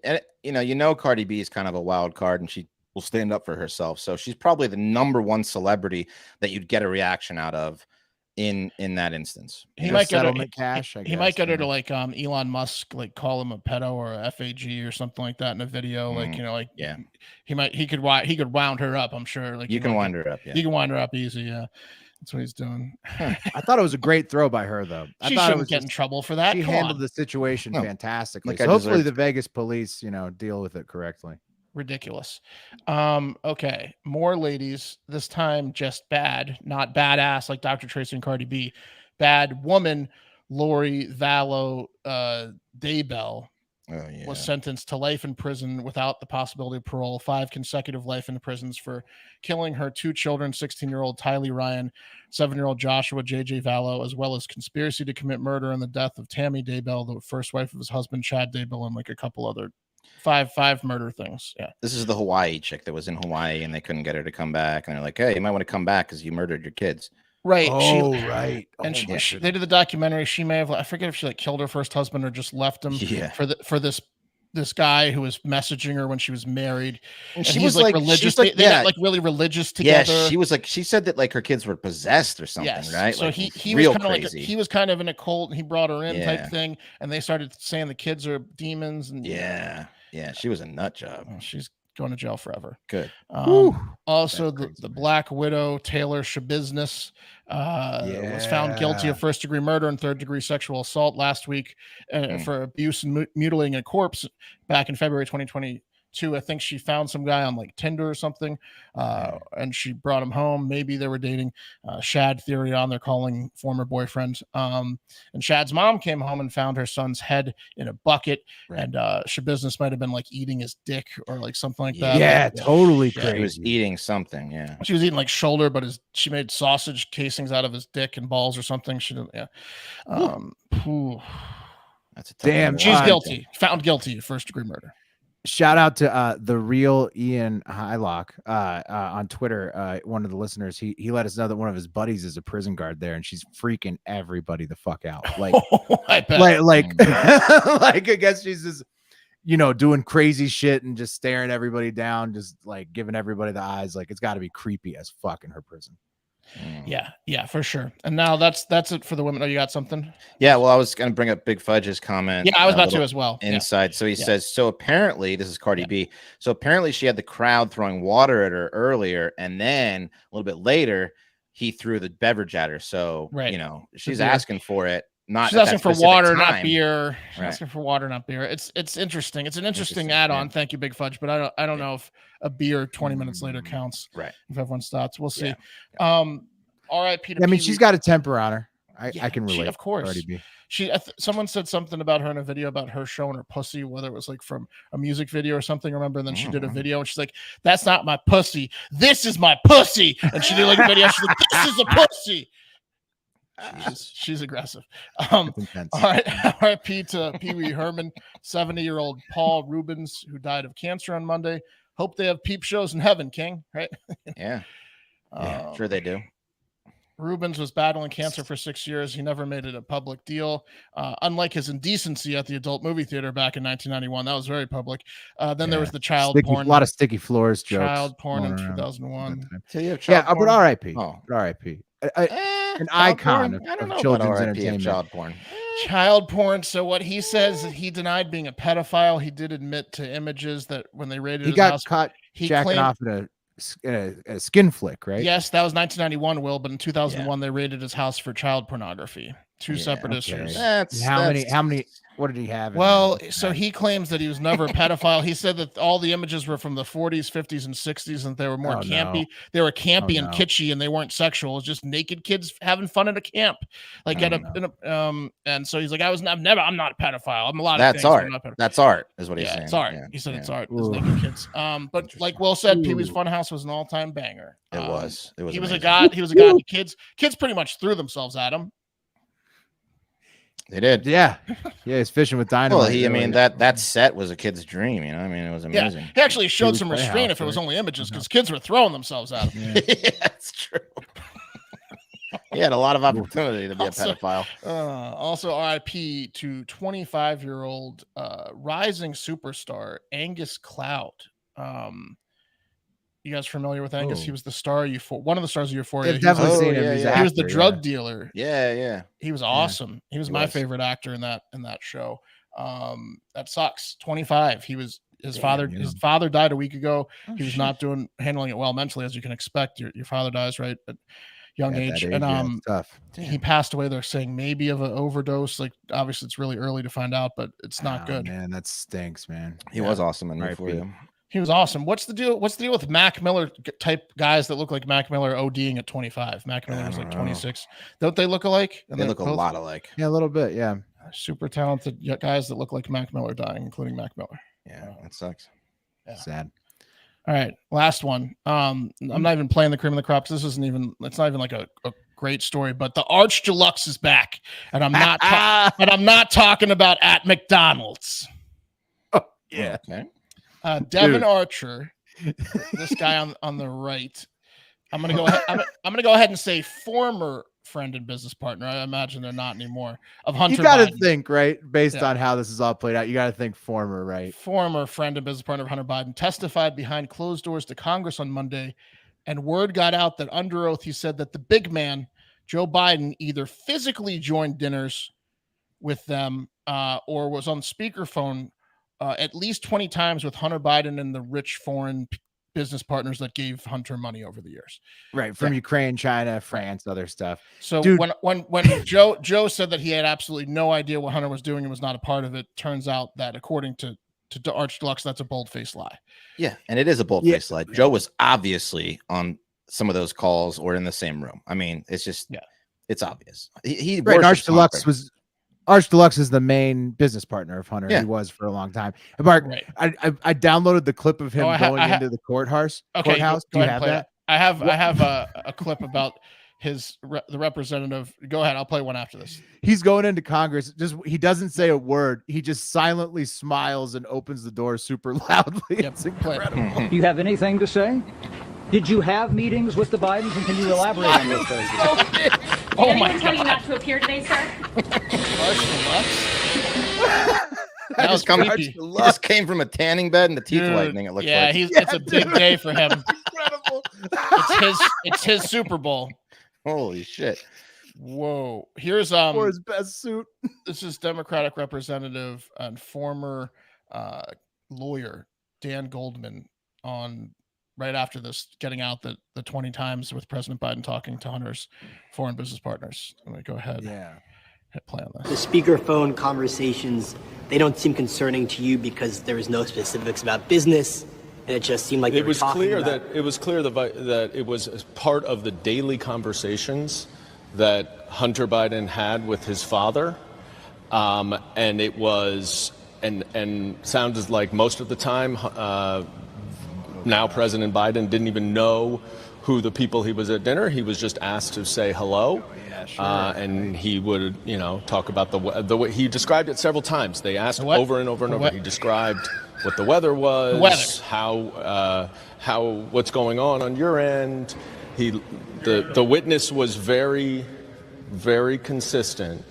Cardi B is kind of a wild card, and she will stand up for herself. So she's probably the #1 celebrity that you'd get a reaction out of in that instance. He might get cash. He might get her to like Elon Musk, like call him a pedo or a FAG or something like that in a video. He could wound her up. I'm sure. Like you can wind her up. Yeah. You can wind her up easy. Yeah. That's what he's doing. I thought it was a great throw by her, though. I She thought it shouldn't was get in trouble for that. She Come handled on. the situation No. fantastically. Like So I hopefully deserved. the Vegas police, deal with it correctly. Ridiculous. Okay, more ladies, this time just bad, not badass like Dr. Tracy and Cardi B. Bad woman Lori Vallow Daybell was sentenced to life in prison without the possibility of parole, 5 consecutive life in prisons for killing her 2 children, 16-year-old Tylee Ryan, 7-year-old Joshua JJ Vallow, as well as conspiracy to commit murder and the death of Tammy Daybell, the first wife of his husband Chad Daybell, and like a couple other five murder things. Yeah. This is the Hawaii chick that was in Hawaii and they couldn't get her to come back. And they're like, hey, you might want to come back because you murdered your kids. Right. Right. And they did the documentary. She may have, I forget if she like killed her first husband or just left him for this guy who was messaging her when she was married. And she was like religious. They got like really religious together. Yeah, she said that like her kids were possessed or something, right? So like, he was kind of like he was kind of in a cult and he brought her in type thing. And they started saying the kids are demons. And yeah, she was a nut job. She's going to jail forever. Good. Also, the Black Widow Taylor Schabusiness was found guilty of first-degree murder and third-degree sexual assault last week for abuse and mutilating a corpse back in February 2022. I think she found some guy on like Tinder or something, and she brought him home. Maybe they were dating. Shad theory on, they're calling former boyfriend. And Shad's mom came home and found her son's head in a bucket, and Schabusiness might have been like eating his dick or like something like that. Yeah, totally crazy. He was eating something. Yeah, she was eating like shoulder, but she made sausage casings out of his dick and balls or something. She didn't. Yeah. That's a damn. She's guilty. Found guilty of first-degree murder. Shout out to the real Ian Hylock on Twitter. One of the listeners, he let us know that one of his buddies is a prison guard there, and she's freaking everybody the fuck out. Like, like I guess she's just doing crazy shit and just staring everybody down, just like giving everybody the eyes. Like it's got to be creepy as fuck in her prison. Yeah, for sure. And now that's it for the women. Oh, you got something? Yeah, well, I was going to bring up Big Fudge's comment. Yeah, I was about to as well. Inside. So he says, so apparently, this is Cardi B. So apparently she had the crowd throwing water at her earlier. And then a little bit later, he threw the beverage at her. So, she's asking for it. She's asking for water, not beer. She's asking for water, not beer. It's interesting. It's an interesting add-on. Yeah. Thank you, Big Fudge. But I don't know if a beer 20 minutes later counts. Right. If everyone stops, we'll see. Yeah. R.I.P. I mean, she's got a temper on her. I can relate. Of course. Someone said something about her in a video about her showing her pussy, whether it was like from a music video or something. Remember? And then she did a video and she's like, "That's not my pussy. This is my pussy." And she did like a video. She's like, "This is a pussy." She's aggressive. All right. R.I.P. to Pee-wee Herman, 70-year-old Paul Reubens, who died of cancer on Monday. Hope they have peep shows in heaven, King. Right? Yeah. Sure they do. Reubens was battling cancer for 6 years. He never made it a public deal. Unlike his indecency at the adult movie theater back in 1991, that was very public. Then there was the child porn. A lot of sticky floors jokes. Child porn in 2001. But R.I.P. R.I.P. An icon of children's entertainment. Child porn. Child porn. So what he says, he denied being a pedophile. He did admit to images that when they raided his house, he got caught jacking off in a skin flick, right? Yes, that was 1991, Will, but in 2001 they raided his house for child pornography. Two separate issues. How many? What did he have? Well, so he claims that he was never a pedophile. He said that all the images were from the 40s, 50s, and 60s, and they were more campy. No. They were campy and kitschy, and they weren't sexual. It was just naked kids having fun at a camp, like and so he's like, I'm not a pedophile. I'm a lot of things. Art. That's art, is what he's saying. It's art. Yeah. He said it's art. It's naked kids. But like Will said, Pee-wee's Funhouse was an all-time banger. It was. He was a god. He was a god. Kids pretty much threw themselves at him. They did. Yeah. He's fishing with dynamite. Well, that set was a kid's dream, it was amazing. Yeah. He actually showed some restraint if it was only images because kids were throwing themselves at him. Yeah, that's true. He had a lot of opportunity to be a pedophile. Also, RIP to 25-year-old rising superstar Angus Cloud. You guys familiar with Angus? He was the star. One of the stars of Euphoria. I've definitely seen him. He was the drug dealer. Yeah. He was awesome. He was my favorite actor in that show. That sucks. 25. His father died a week ago. He was not handling it well mentally, as you can expect. Your father dies, right? But young At that age. age, And yeah, it's tough. he passed away. They're saying maybe of an overdose. Like obviously it's really early to find out, but it's not good. Man, that stinks, man. He was awesome in Right, Euphoria. He was awesome. What's the deal? What's the deal with Mac Miller type guys that look like Mac Miller ODing at 25? Mac Miller was like 26. Don't they look alike? And They look a lot alike. Yeah, a little bit. Yeah. Super talented guys that look like Mac Miller dying, including Mac Miller. Yeah, that sucks. Yeah. Sad. All right, last one. I'm not even playing the cream of the crop. This isn't even. It's not even like a great story. But the Arch Deluxe is back, and I'm not. And I'm not talking about at McDonald's. Oh, yeah. Okay. Devon Archer, this guy on the right. I'm gonna go ahead. I'm gonna go ahead and say former friend and business partner. I imagine they're not anymore. Of Hunter. You got to Biden. think, right? Based on how this is all played out, you got to think former, right? Former friend and business partner of Hunter Biden testified behind closed doors to Congress on Monday, and word got out that under oath he said that the big man, Joe Biden, either physically joined dinners with them or was on speakerphone at least 20 times with Hunter Biden and the rich foreign business partners that gave Hunter money over the years. Right. From Ukraine, China, France, other stuff. So Dude. when Joe said that he had absolutely no idea what Hunter was doing and was not a part of it, turns out that according to Arch Deluxe, that's a bold-faced lie. Yeah, and it is a bold-faced lie. Joe was obviously on some of those calls or in the same room. I mean, it's just it's obvious. He right. Arch Hunter. Arch Deluxe is the main business partner of Hunter. Yeah. He was for a long time. And Mark, I downloaded the clip of him going into the courthouse. Okay, courthouse. Do you have that? I have a clip about the representative. Go ahead. I'll play one after this. He's going into Congress. He doesn't say a word. He just silently smiles and opens the door super loudly. It's incredible. Do you have anything to say? Did you have meetings with the Bidens, and can you elaborate on those things? Oh my God! Tell you not to appear today, sir. He just came from a tanning bed and the teeth whitening. It looks like. It's a big day for him. Incredible. It's his Super Bowl. Holy shit! Whoa. Here's for his best suit. This is Democratic Representative and former lawyer Dan Goldman on right after this, getting out the 20 times with President Biden talking to Hunter's foreign business partners. I'm gonna go ahead. Hit play on this. The speakerphone conversations, they don't seem concerning to you because there was no specifics about business, and it just seemed like it was clear that it was part of the daily conversations that Hunter Biden had with his father, and it was and sounded like most of the time now President Biden didn't even know who the people he was at dinner. He was just asked to say hello. And he would, talk about the way he described it several times. They asked over and over and over. He described what the weather was, how what's going on your end. The witness was very, very consistent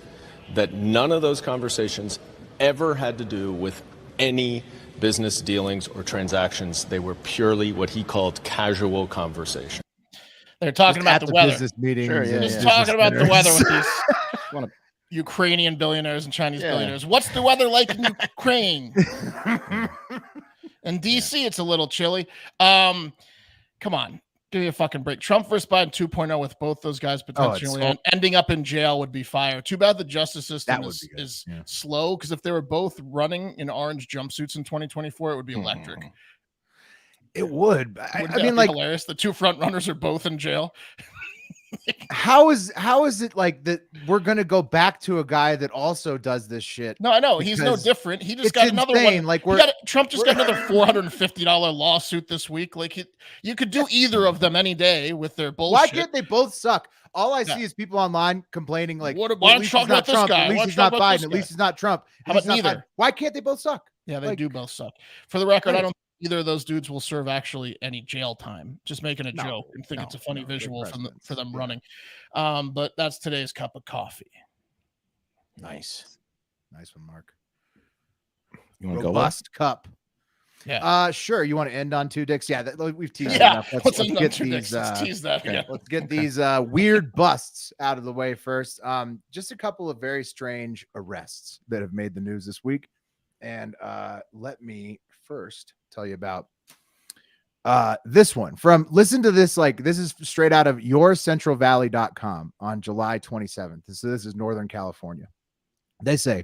that none of those conversations ever had to do with any business dealings or transactions. They were purely what he called casual conversation. They're talking about the weather. Business meetings. Sure, Just talking about the weather with these Ukrainian billionaires and Chinese billionaires. What's the weather like in Ukraine? In DC, it's a little chilly. Come on. Give me a fucking break. Trump versus Biden 2.0 with both those guys potentially ending up in jail would be fire. Too bad the justice system is slow, because if they were both running in orange jumpsuits in 2024, it would be electric. It would. I mean, like, hilarious. The two front runners are both in jail. How is it like that? We're gonna go back to a guy that also does this shit. No, I know he's no different. He just got another one. Like Trump just got another $450 lawsuit this week. Like you could do either of them any day with their bullshit. Why can't they both suck? All I see is people online complaining like, why don't you talk about this guy? At least he's not Biden. At least he's not Trump. How about neither? Why can't they both suck? Yeah, they do both suck. For the record, I don't think either of those dudes will serve actually any jail time. Just making a joke and think it's a funny visual for them running. But that's today's cup of coffee. Nice one, Mark. You want to Robust cup. Yeah. Sure. You want to end on two dicks? Yeah, we've teased enough. Let's get these. Let's tease that. Yeah. Let's get these weird busts out of the way first. Just a couple of very strange arrests that have made the news this week, and let me first tell you about This one from listen to this, like this is straight out of yourcentralvalley.com on July 27th. So this is Northern California. They say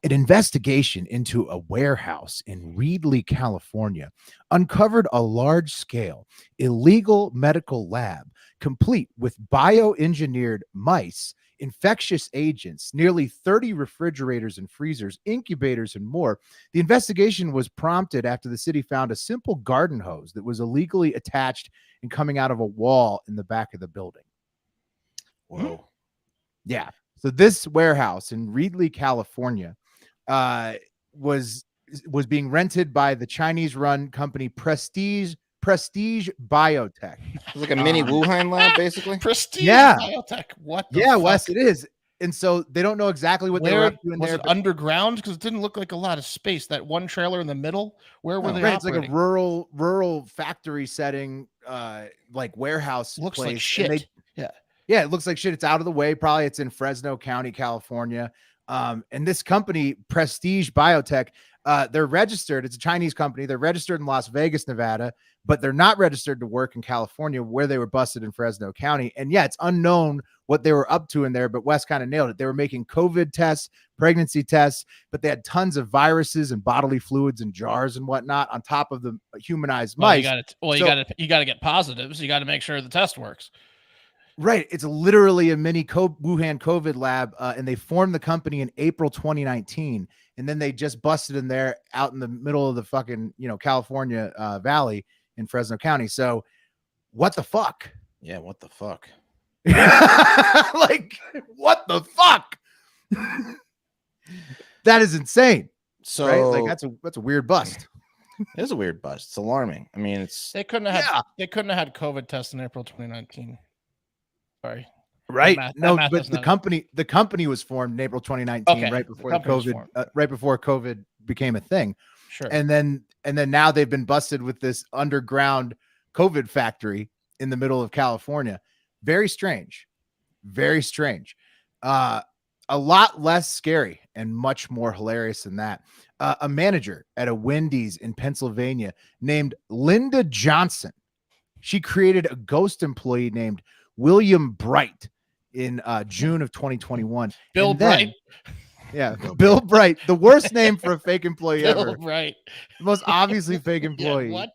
an investigation into a warehouse in Reedley, California, uncovered a large-scale illegal medical lab complete with bioengineered mice, infectious agents, nearly 30 refrigerators and freezers, incubators, and more. The investigation was prompted after the city found a simple garden hose that was illegally attached and coming out of a wall in the back of the building. Whoa. Yeah. So this warehouse in Reedley, California, was being rented by the Chinese-run company Prestige Biotech. It's like a mini Wuhan lab, basically. Prestige Biotech. What? Wes, it is. And so they don't know exactly what they were up to in was there. It underground? Because it didn't look like a lot of space. That one trailer in the middle. Where were they? Right, it's like a rural factory setting, like warehouse. Looks place. like shit. Yeah, it looks like shit. It's out of the way. Probably it's in Fresno County, California. And this company, Prestige Biotech, they're registered. It's a Chinese company. They're registered in Las Vegas, Nevada, but they're not registered to work in California, where they were busted in Fresno County. And yeah, it's unknown what they were up to in there, but Wes kind of nailed it. They were making COVID tests, pregnancy tests, but they had tons of viruses and bodily fluids and jars and whatnot on top of the humanized mice. You got to get positives. You got to make sure the test works. Right. It's literally a mini Wuhan COVID lab, and they formed the company in April 2019, and then they just busted in there out in the middle of the fucking, California Valley in Fresno County. So what the fuck? Yeah, what the fuck? Like, what the fuck? That is insane. So right? Like that's a weird bust. It is a weird bust. It's alarming. I mean, they couldn't have had COVID tests in April 2019. Sorry. Right. But the company was formed in April 2019, right before COVID became a thing. Sure. And then now they've been busted with this underground COVID factory in the middle of California. Very strange. Very strange. A lot less scary and much more hilarious than that. A manager at a Wendy's in Pennsylvania named Linda Johnson. She created a ghost employee named William Bright in June of 2021. Bill Bright. Yeah, Bill Bright. The worst name for a fake employee Bill ever. Bright. The most obviously fake employee. Yeah, what?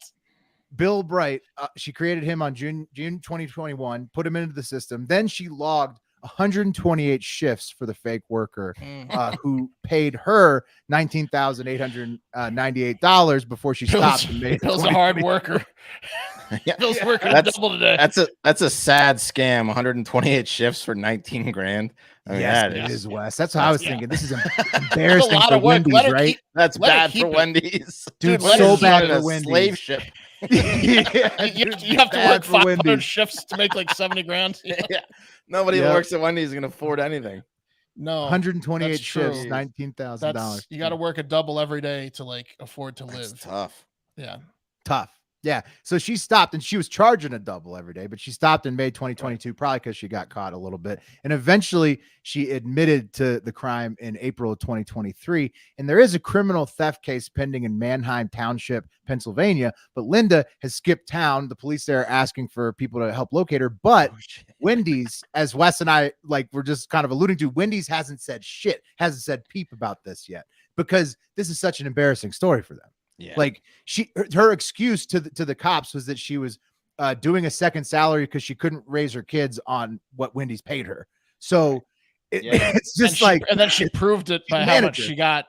Bill Bright. She created him on June 2021, put him into the system. Then she logged 128 shifts for the fake worker who paid her $19,898 before she stopped. Bill's a hard worker. Yeah, Bill's working double today. That's a sad scam. 128 shifts for 19 grand. I mean, yes, it is, Wes. That's how I was thinking. This is embarrassing for Wendy's, right? That's bad for Wendy's. Dude, so bad for Wendy's. Slave ship. You have to work 500 shifts to make like 70 grand. Yeah. Nobody that works at Wendy's can afford anything. No, 128 shifts, $19,000. You got to work a double every day to like afford to live. Tough. Yeah. Tough. Yeah. So she stopped, and she was charging a double every day, but she stopped in May 2022, probably because she got caught a little bit. And eventually she admitted to the crime in April of 2023. And there is a criminal theft case pending in Manheim Township, Pennsylvania, but Linda has skipped town. The police there are asking for people to help locate her. But Wendy's, as Wes and I were just kind of alluding to, Wendy's hasn't said shit, hasn't said peep about this yet, because this is such an embarrassing story for them. Yeah. Like her excuse to the cops was that she was doing a second salary because she couldn't raise her kids on what Wendy's paid her. So it's just and then she proved it by how much she got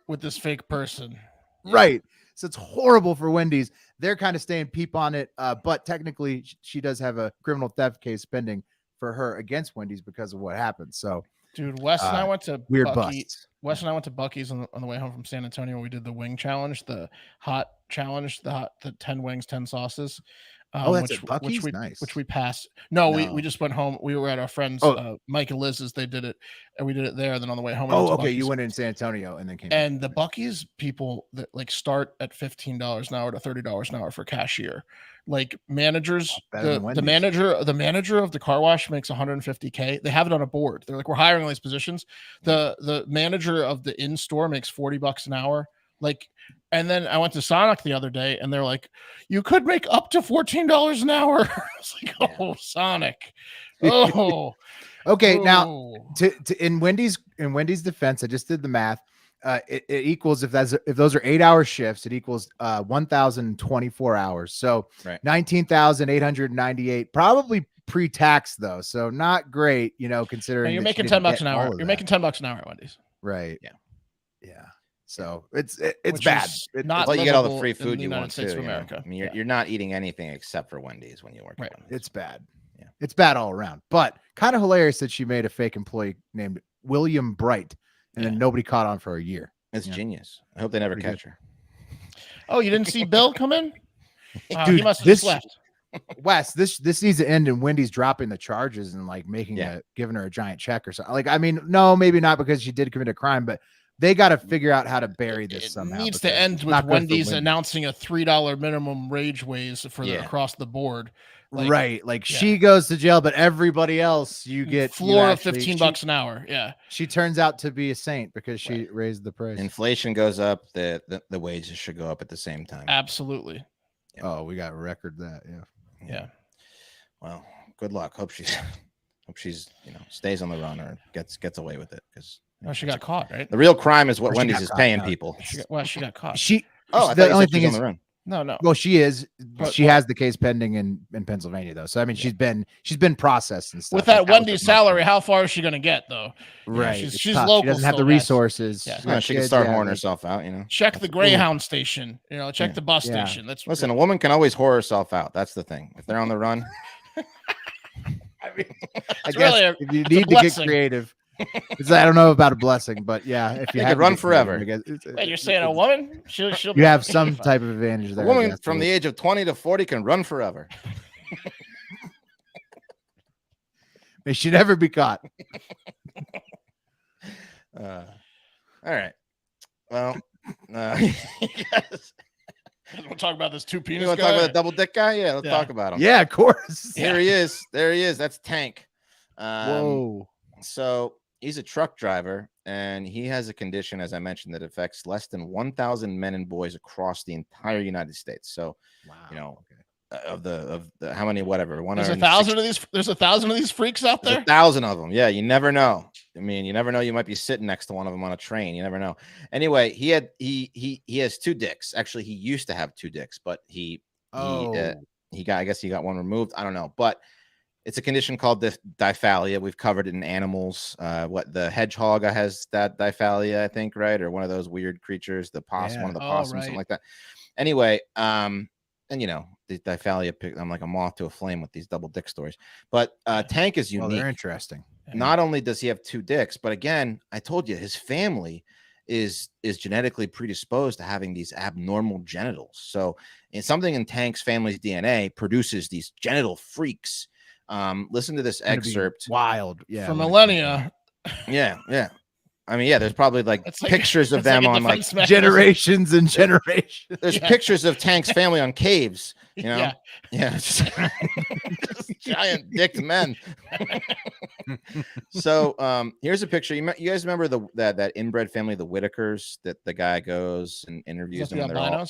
with this fake person. Right. So it's horrible for Wendy's. They're kind of staying peep on it. But technically she does have a criminal theft case pending for her against Wendy's because of what happened. So dude, Wes and I went to weird Bucky. busts. Wes and I went to Bucky's on the way home from San Antonio. We did the wing challenge, the hot challenge, the 10 wings, 10 sauces. That's at Bucky's? Which we passed. No, we just went home. We were at our friends Mike and Liz's. They did it, and we did it there. And then on the way home, okay, you went in San Antonio and then came. And the Bucky's people that like start at $15 an hour to $30 an hour for cashier. Like managers, the manager of the car wash makes $150K. They have it on a board. They're like, we're hiring all these positions. The manager of the in-store makes $40 an hour. Like, and then I went to Sonic the other day, and they're like, "You could make up to $14 an hour." I was like, "Oh, Sonic, oh." Okay, now in Wendy's defense, I just did the math. It equals if those are 8-hour shifts, it equals 1,024 hours. So 19,898, probably pre-tax though. So not great, considering you're making $10 an hour. You're making $10 an hour at Wendy's. Right. Yeah. So it's Which bad. Well, you get all the free food you want States too. of America. I mean, you're not eating anything except for Wendy's when you work. Right. At Wendy's. It's bad. Yeah. It's bad all around. But kind of hilarious that she made a fake employee named William Bright, and then nobody caught on for a year. It's genius. I hope they never catch her. Oh, you didn't see Bill come in? Dude, he must have just left. Wes, this needs to end in Wendy's dropping the charges and like giving her a giant check or something. Like, I mean, no, maybe not because she did commit a crime, but they got to figure out how to bury this somehow. It needs to end with Wendy's announcing a $3 minimum wage raise for across the board. Like, she goes to jail, but everybody else you get floor of $15 an hour. Yeah. She turns out to be a saint because she raised the price. Inflation goes up, the wages should go up at the same time. Absolutely. Yeah. Oh, we got a record that. Yeah. Well, good luck. Hope she's stays on the run or gets away with it because she got caught, right? The real crime is what Wendy's is paying people. She got caught. The only thing is on the run. No. Well, she is. She has the case pending in Pennsylvania, though. So I mean, she's been processed and stuff. With that Wendy's salary, how far is she going to get, though? Right. She's local. She doesn't have the resources. Yeah. She can start whoring herself out. Check the Greyhound station. Check the bus station. Listen. A woman can always whore herself out. That's the thing. If they're on the run, I mean, I guess if you need to get creative. I don't know about a blessing, but if you have run forever. Wait, you're saying a woman? She'll you have some type of advantage there. A woman from the age of 20 to 40 can run forever. May she never be caught. All right. Well, we'll talk about this two penis. You want to talk about the double dick guy? Yeah, let's talk about him. Yeah, of course. Here he is. There he is. That's Tank. Whoa. So he's a truck driver, and he has a condition, as I mentioned, that affects less than 1,000 men and boys across the entire United States. So, of the how many, whatever. There's 1,000 of these. There's 1,000 of these freaks out there. 1,000 of them. Yeah, you never know. I mean, you never know. You might be sitting next to one of them on a train. You never know. Anyway, he has 2 dicks. Actually, he used to have 2 dicks, but he got. I guess he got one removed. I don't know, but. It's a condition called diphalia. We've covered it in animals. What the hedgehog has that diphalia, I think, right? Or one of those weird creatures, one of the possums, something like that. Anyway, and the diphalia, I'm like a moth to a flame with these double dick stories. But Tank is unique. Well, they're interesting. Not only does he have 2 dicks, but again, I told you his family is genetically predisposed to having these abnormal genitals. So something in Tank's family's DNA produces these genital freaks. Listen to this excerpt. Wild, for millennia. Yeah. I mean, there's probably pictures of them on generations and generations. There's pictures of Tank's family on caves. Just giant dicked men. So here's a picture. You guys remember that inbred family, the Whitakers, that the guy goes and interviews them. They're all.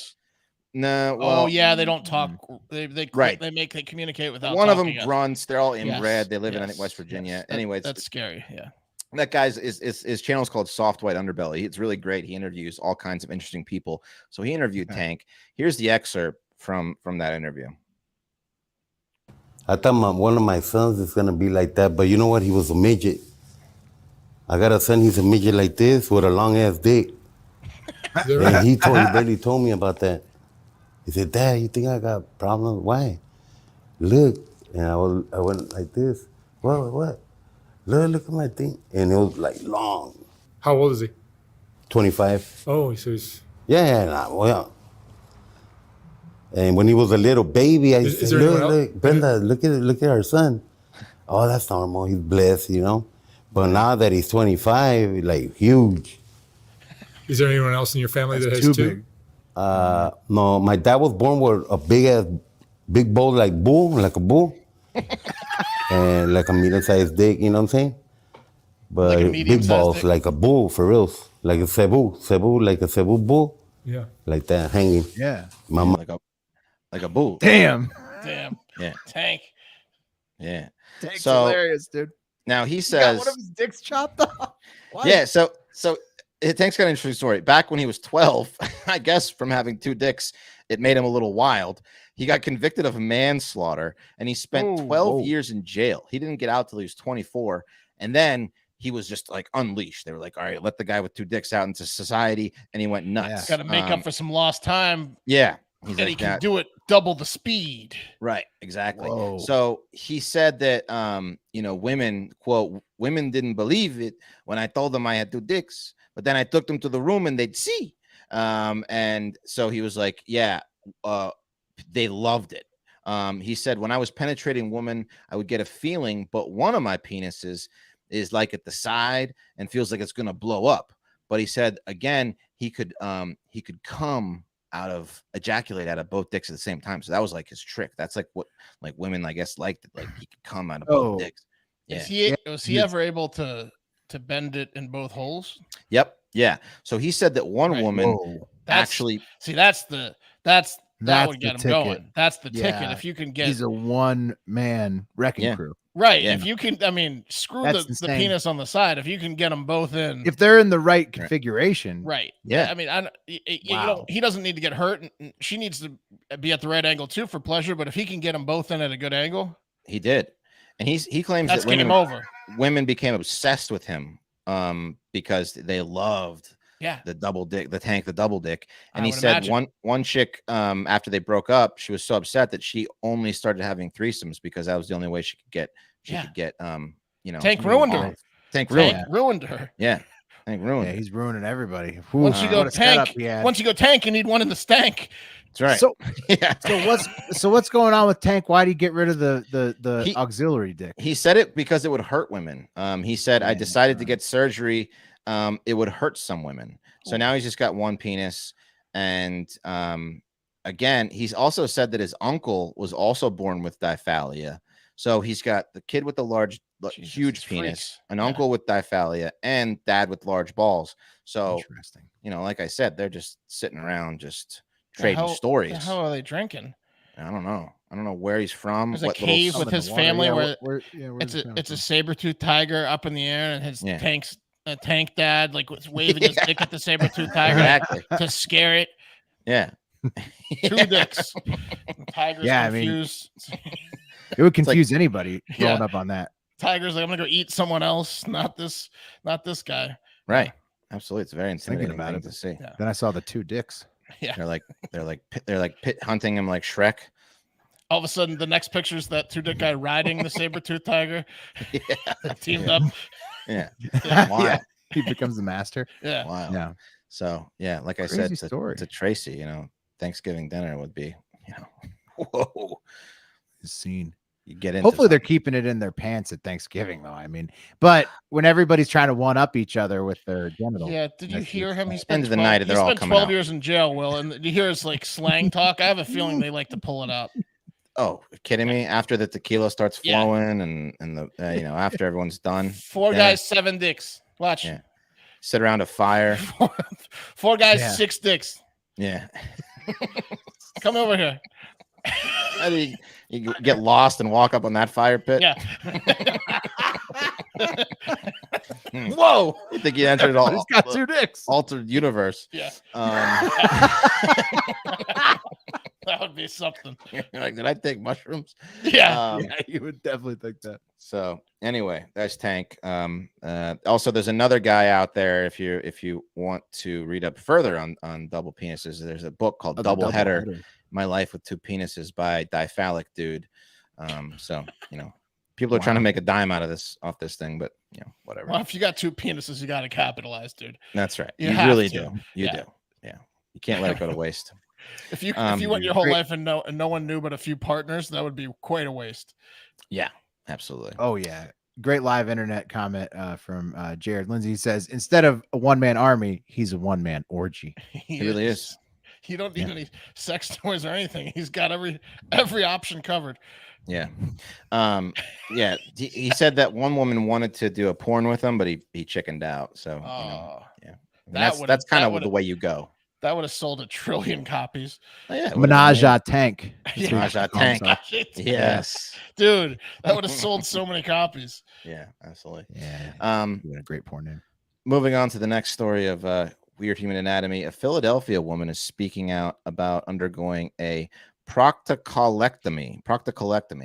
No. Well, they don't talk. They communicate without. One of them grunts. They're all inbred. They live in, I think, West Virginia. Anyway, that's scary. Yeah. That guy's his channel is called Soft White Underbelly. It's really great. He interviews all kinds of interesting people. So he interviewed Tank. Here's the excerpt from that interview. I thought one of my sons is gonna be like that, but you know what? He was a midget. I got a son. He's a midget like this with a long ass dick. And he barely told me about that. He said, "Dad, you think I got problems? Why? Look." And I went like this. What? Look at my thing. And it was like long. How old is he? 25. Oh, so he's... Yeah. And when he was a little baby, I said, look, Brenda, look at our son. Oh, that's normal. He's blessed, But now that he's 25, like huge. Is there anyone else in your family that has 2? Big. No, my dad was born with a big bull, like a bull, and like a medium-sized dick. You know what I'm saying? But big balls, like a bull for real, like a cebu, like a cebu bull. Yeah. Like that, hanging. Yeah. My like a bull. Damn. Yeah. Tank. Yeah. Tank's So hilarious, dude. now he He got says, one of his dicks chopped off. What? yeah. So Tank's got an interesting story. Back when he was 12, I guess from having 2 dicks, it made him a little wild. He got convicted of manslaughter and he spent 12 years in jail. He didn't get out till he was 24. And then he was just like unleashed. They were like, all right, let the guy with 2 dicks out into society. And he went nuts. Got to make up for some lost time. Yeah. And he can do it double the speed. Right. Exactly. Whoa. So he said that, women, quote, women didn't believe it when I told them I had 2 dicks, but then I took them to the room and they'd see. And so he was like, yeah, they loved it. He said, when I was penetrating women, I would get a feeling, but one of my penises is like at the side and feels like it's going to blow up. But he said, again, he could ejaculate out of both dicks at the same time. So that was like his trick. That's like what like women, I guess, liked it. Like he could come out of both dicks. Yeah. Was he ever able to bend it in both holes? Yep. Yeah. So he said that one woman actually that would get him going. That's the ticket. If you can get, he's a one-man wrecking crew. Right. Yeah. If you can, screw the penis on the side. If you can get them both in, if they're in the right configuration, right? Yeah. He doesn't need to get hurt. She needs to be at the right angle too for pleasure. But if he can get them both in at a good angle, he did. And he claims that's that women became obsessed with him because they loved the double dick, the double dick. And he said one chick after they broke up, she was so upset that she only started having threesomes because that was the only way she could get Tank ruined her. Tank ruined her. Yeah. Tank ruined her. He's ruining everybody. Once you go Tank, you need one in the stank. That's right. So, what's going on with Tank? Why did he get rid of the auxiliary dick? He said it because it would hurt women. He said, I decided to get surgery. It would hurt some women. So now he's just got one penis. And again, he's also said that his uncle was also born with diphallia. So he's got the kid with the huge penis, an uncle with diphallia, and dad with large balls. So, interesting. Like I said, they're just sitting around just trading stories. How are they drinking? I don't know. I don't know where he's from. There's a cave with his family where it's a saber-toothed tiger up in the air, and his tank dad like was waving his dick at the saber-toothed tiger to scare it. Yeah. 2 dicks. The tiger's confused. It would confuse anybody growing up on that. Tiger's like, I'm gonna go eat someone else, not this guy. Right. Absolutely. It's very intimidating about it to see. Yeah. Then I saw the 2 dicks. Yeah. They're like pit hunting him like Shrek. All of a sudden, the next picture is that 2-dick guy riding the saber-toothed tiger. Teamed up. Yeah. Wow. He becomes the master. Yeah. Wow. Yeah. So like I Crazy said story. to Tracy, Thanksgiving dinner would be, whoa. Scene. You get into hopefully they're keeping it in their pants at Thanksgiving though. But when everybody's trying to one up each other with their genitals. Yeah, did you hear him? He spent spent 12 years in jail, Will, and you hear his like slang talk. I have a feeling they like to pull it up. Oh, kidding me? After the tequila starts flowing and the after everyone's done. 4 guys, 7 dicks. Watch. Yeah. Sit around a fire. 4 guys, 6 dicks. Yeah. Come over here. I mean, you get lost and walk up on that fire pit. Yeah. Whoa! You think you entered all? He's got 2 dicks. Altered universe. Yeah. That would be something. Like, did I take mushrooms? Yeah. You would definitely think that. So anyway, that's Tank. Also, there's another guy out there. If you want to read up further on double penises, there's a book called Double Header. My Life with 2 Penises by Diphalic Dude. So people are trying to make a dime off this thing, but whatever. Well, if you got 2 penises, you got to capitalize, dude. That's right. You have really to. do. You do. Yeah. You can't let it go to waste. If you went your whole life and no one knew but a few partners, that would be quite a waste. Yeah, absolutely. Oh yeah. Great live internet comment from Jared Lindsay. He says, instead of a one-man army, he's a one-man orgy. He really is. You don't need any sex toys or anything. He's got every option covered. Yeah. Yeah. He said that one woman wanted to do a porn with him, but he chickened out. So, yeah. That's kind of the way you go. That would have sold 1 trillion copies. Oh, yeah, Menage a Tank. Menage a Tank. Yes, dude, that would have sold so many copies. Yeah, absolutely. Yeah, a great porn name. Moving on to the next story of Weird Human Anatomy. A Philadelphia woman is speaking out about undergoing a proctocolectomy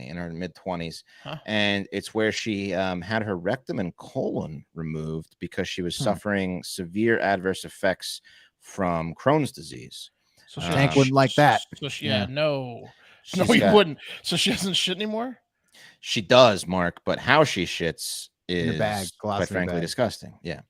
in her mid-20s. And it's where she had her rectum and colon removed because she was suffering severe adverse effects from Crohn's disease. So Tank wouldn't like that. So she, no, he wouldn't. So she doesn't shit anymore? She does, Mark, but how she shits is quite frankly bag. disgusting. Yeah.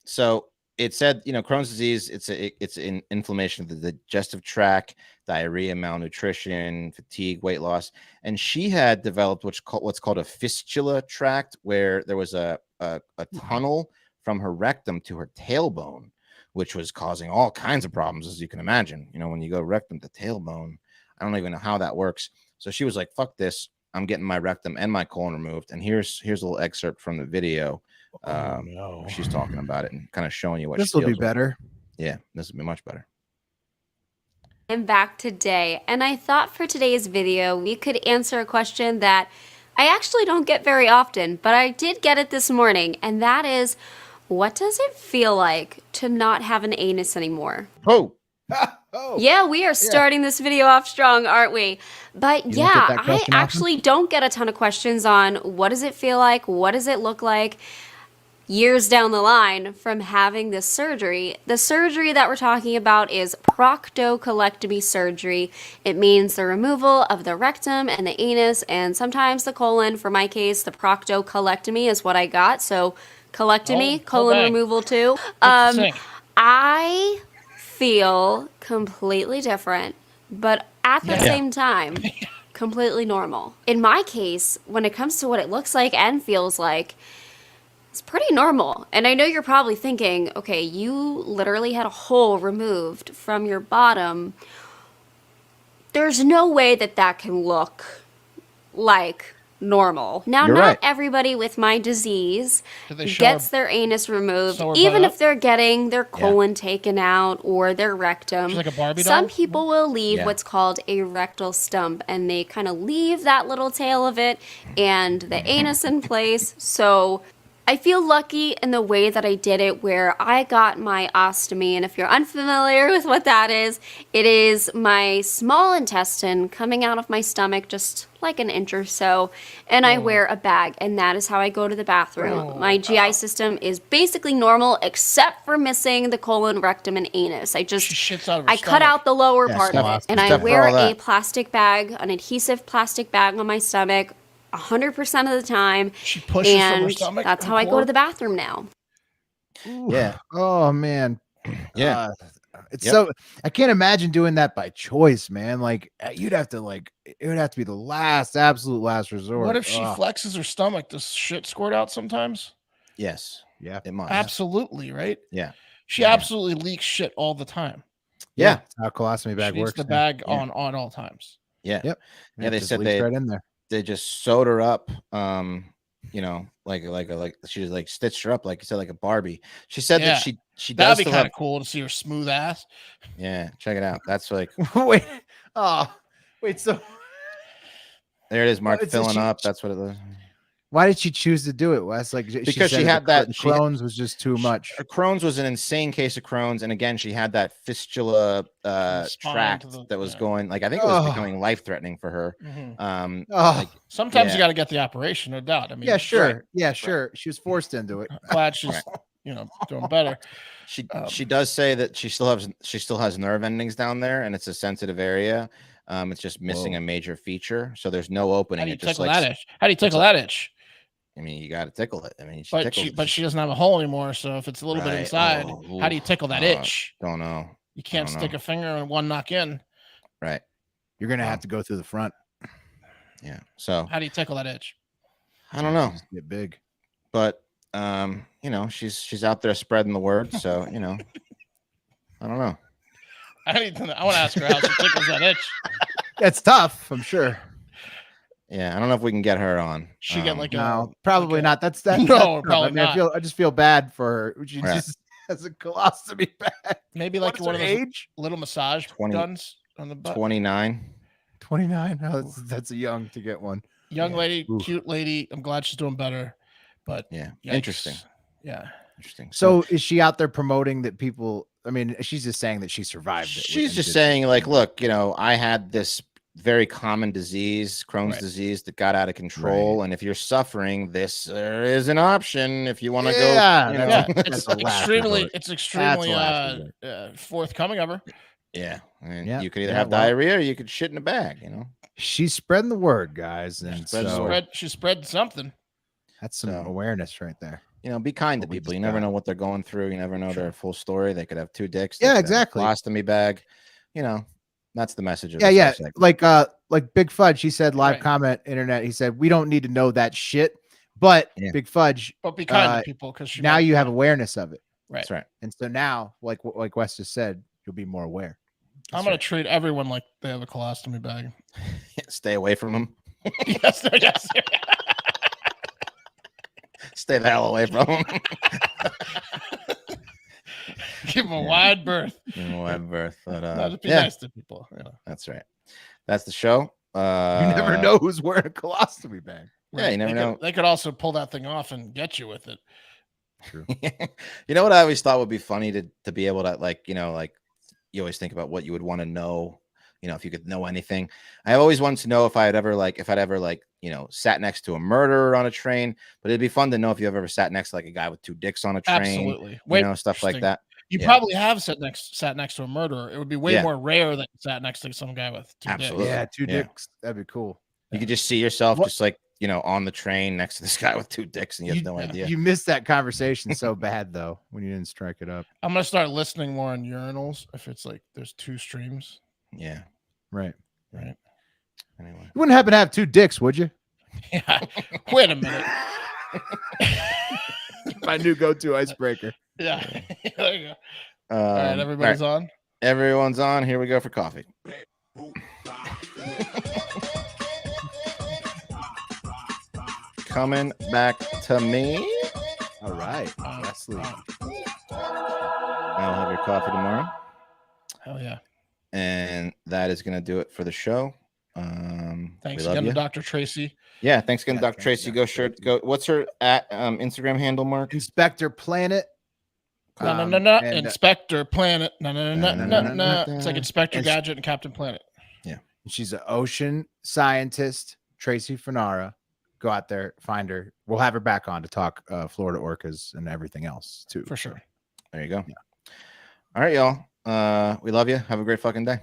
So it said, Crohn's disease, it's an inflammation of the digestive tract, diarrhea, malnutrition, fatigue, weight loss. And she had developed what's called a fistula tract, where there was a tunnel from her rectum to her tailbone, which was causing all kinds of problems, as you can imagine. When you go rectum to tailbone, I don't even know how that works. So she was like, fuck this. I'm getting my rectum and my colon removed. And here's a little excerpt from the video. She's talking about it and kind of showing you what this will be better. Yeah, this will be much better. I'm back today, and I thought for today's video we could answer a question that I actually don't get very often, but I did get it this morning, and that is, what does it feel like to not have an anus anymore? Yeah, we are starting this video off strong, aren't we? But yeah, I actually don't get a ton of questions on what does it feel like, what does it look like years down the line from having this surgery. The surgery that we're talking about is proctocolectomy surgery. It means the removal of the rectum and the anus and sometimes the colon. For my case, the proctocolectomy is what I got. So colectomy, colon removal too. I feel completely different, but at the same time, completely normal. In my case, when it comes to what it looks like and feels like, it's pretty normal. And I know you're probably thinking, okay, you literally had a hole removed from your bottom. There's no way that that can look like normal. Now, not everybody with my disease gets their anus removed, even if they're getting their colon taken out or their rectum. She's like a Barbie doll? Some people will leave what's called a rectal stump, and they kind of leave that little tail of it and the anus in place. So I feel lucky in the way that I did it, where I got my ostomy, and if you're unfamiliar with what that is, it is my small intestine coming out of my stomach just like an inch or so, and I wear a bag, and that is how I go to the bathroom. My GI system is basically normal, except for missing the colon, rectum, and anus. I cut out the lower part of it, and I wear a plastic bag, an adhesive plastic bag on my stomach 100% of the time. She pushes from her stomach. That's how I go to the bathroom now. Yeah. Oh man. Yeah. It's so, I can't imagine doing that by choice, man. Like you'd have to it would have to be the absolute last resort. What if she flexes her stomach? Does shit squirt out sometimes? Yes. Yeah. It must. Absolutely, right? Yeah. She absolutely leaks shit all the time. Yeah. That's how a colostomy bag she works. The bag on all times. Yeah. Yep. Yeah. They said right in there. They just sewed her up, like she just like stitched her up, like you said, like a Barbie. She said that she does. That'd be kind of cool to see her smooth ass. Yeah, check it out. That's like wait, so there it is, Mark, filling up. That's what it was. Why did she choose to do it, Wes? Like because she had that Crohn's was just too much. Her Crohn's was an insane case of Crohn's, and again, she had that fistula tract that was going. Like I think it was becoming life threatening for her. Sometimes you got to get the operation, no doubt. I mean, yeah, sure, sure. She was forced into it. Glad she's doing better. She does say that she still has nerve endings down there, and it's a sensitive area. It's just missing a major feature, so there's no opening. How do you tickle that itch? How do you tickle that itch? I mean, you got to tickle it. I mean, but she doesn't have a hole anymore. So if it's a little bit inside, how do you tickle that itch? Don't know. You can't stick a finger and one knock in. Right. You're gonna have to go through the front. Yeah. So how do you tickle that itch? I don't know. Get big. But she's out there spreading the word. So I don't know. I want to ask her how she tickles that itch. It's tough, I'm sure. Yeah, I don't know if we can get her on. She get like no, probably not. That's no, probably not. I just feel bad for her. As a colostomy bag. Maybe like What's one of her those age? little massage guns on the butt. 29. 29. Oh, that's young to get one. Young lady, cute lady. I'm glad she's doing better. But yeah, yikes. Interesting. Yeah. Interesting. So is she out there promoting that people? I mean, she's just saying that she survived it. She's just saying, like, look, you know, I had this very common disease, Crohn's disease, that got out of control. And if you're suffering, this is an option if you want to go. You know, it's extremely forthcoming of her. Yeah. I mean, you could either have diarrhea or you could shit in a bag, you know. She's spreading the word, guys. And she spread something. That's some awareness right there. You know, be kind to people. You never know what they're going through. You never know their full story. They could have 2 dicks. Yeah, exactly. Colostomy bag. You know, that's the message of like Big Fudge. He said live comment internet. He said we don't need to know that shit, but Big Fudge. But be kind to people because now you have awareness of it. Right. That's right. And so now, like Wes just said, you'll be more aware. I'm gonna treat everyone like they have a colostomy bag. Stay away from them. Yes. Stay the hell away from them. Give them a wide berth. Give them a wide berth. But, be nice to people. You know. That's right. That's the show. You never know who's wearing a colostomy bag. Yeah, you never know. They could also pull that thing off and get you with it. True. You know what I always thought would be funny to be able to, like, you know, like you always think about what you would want to know. You know, if you could know anything. I always wanted to know if I'd ever, you know, sat next to a murderer on a train. But it'd be fun to know if you ever sat next to like a guy with 2 dicks on a train. Absolutely. You know, stuff like that. You probably have sat next to a murderer. It would be way more rare that you sat next to some guy with 2 dicks. Yeah, 2 dicks. That'd be cool. You could just see yourself just like, you know, on the train next to this guy with 2 dicks and you have no idea. You missed that conversation so bad though when you didn't strike it up. I'm gonna start listening more on urinals if it's like there's 2 streams. Yeah. Right. Anyway. You wouldn't happen to have 2 dicks, would you? Yeah. Wait a minute. My new go-to icebreaker. Yeah. There you go. All right, everybody's on. Everyone's on. Here we go for coffee. Coming back to me. All right, Wesley. I'll have your coffee tomorrow. Hell yeah. And that is going to do it for the show. Thanks again to Dr. Tracy. Yeah, thanks again, Dr. Tracy. Go. What's her Instagram handle, Mark? Inspector Planet. Inspector Planet. It's like Inspector Gadget and Captain Planet. Yeah. She's an ocean scientist, Tracy Fanara. Go out there, find her. We'll have her back on to talk Florida orcas and everything else too. For sure. There you go. Yeah. All right, y'all. We love you. Have a great fucking day.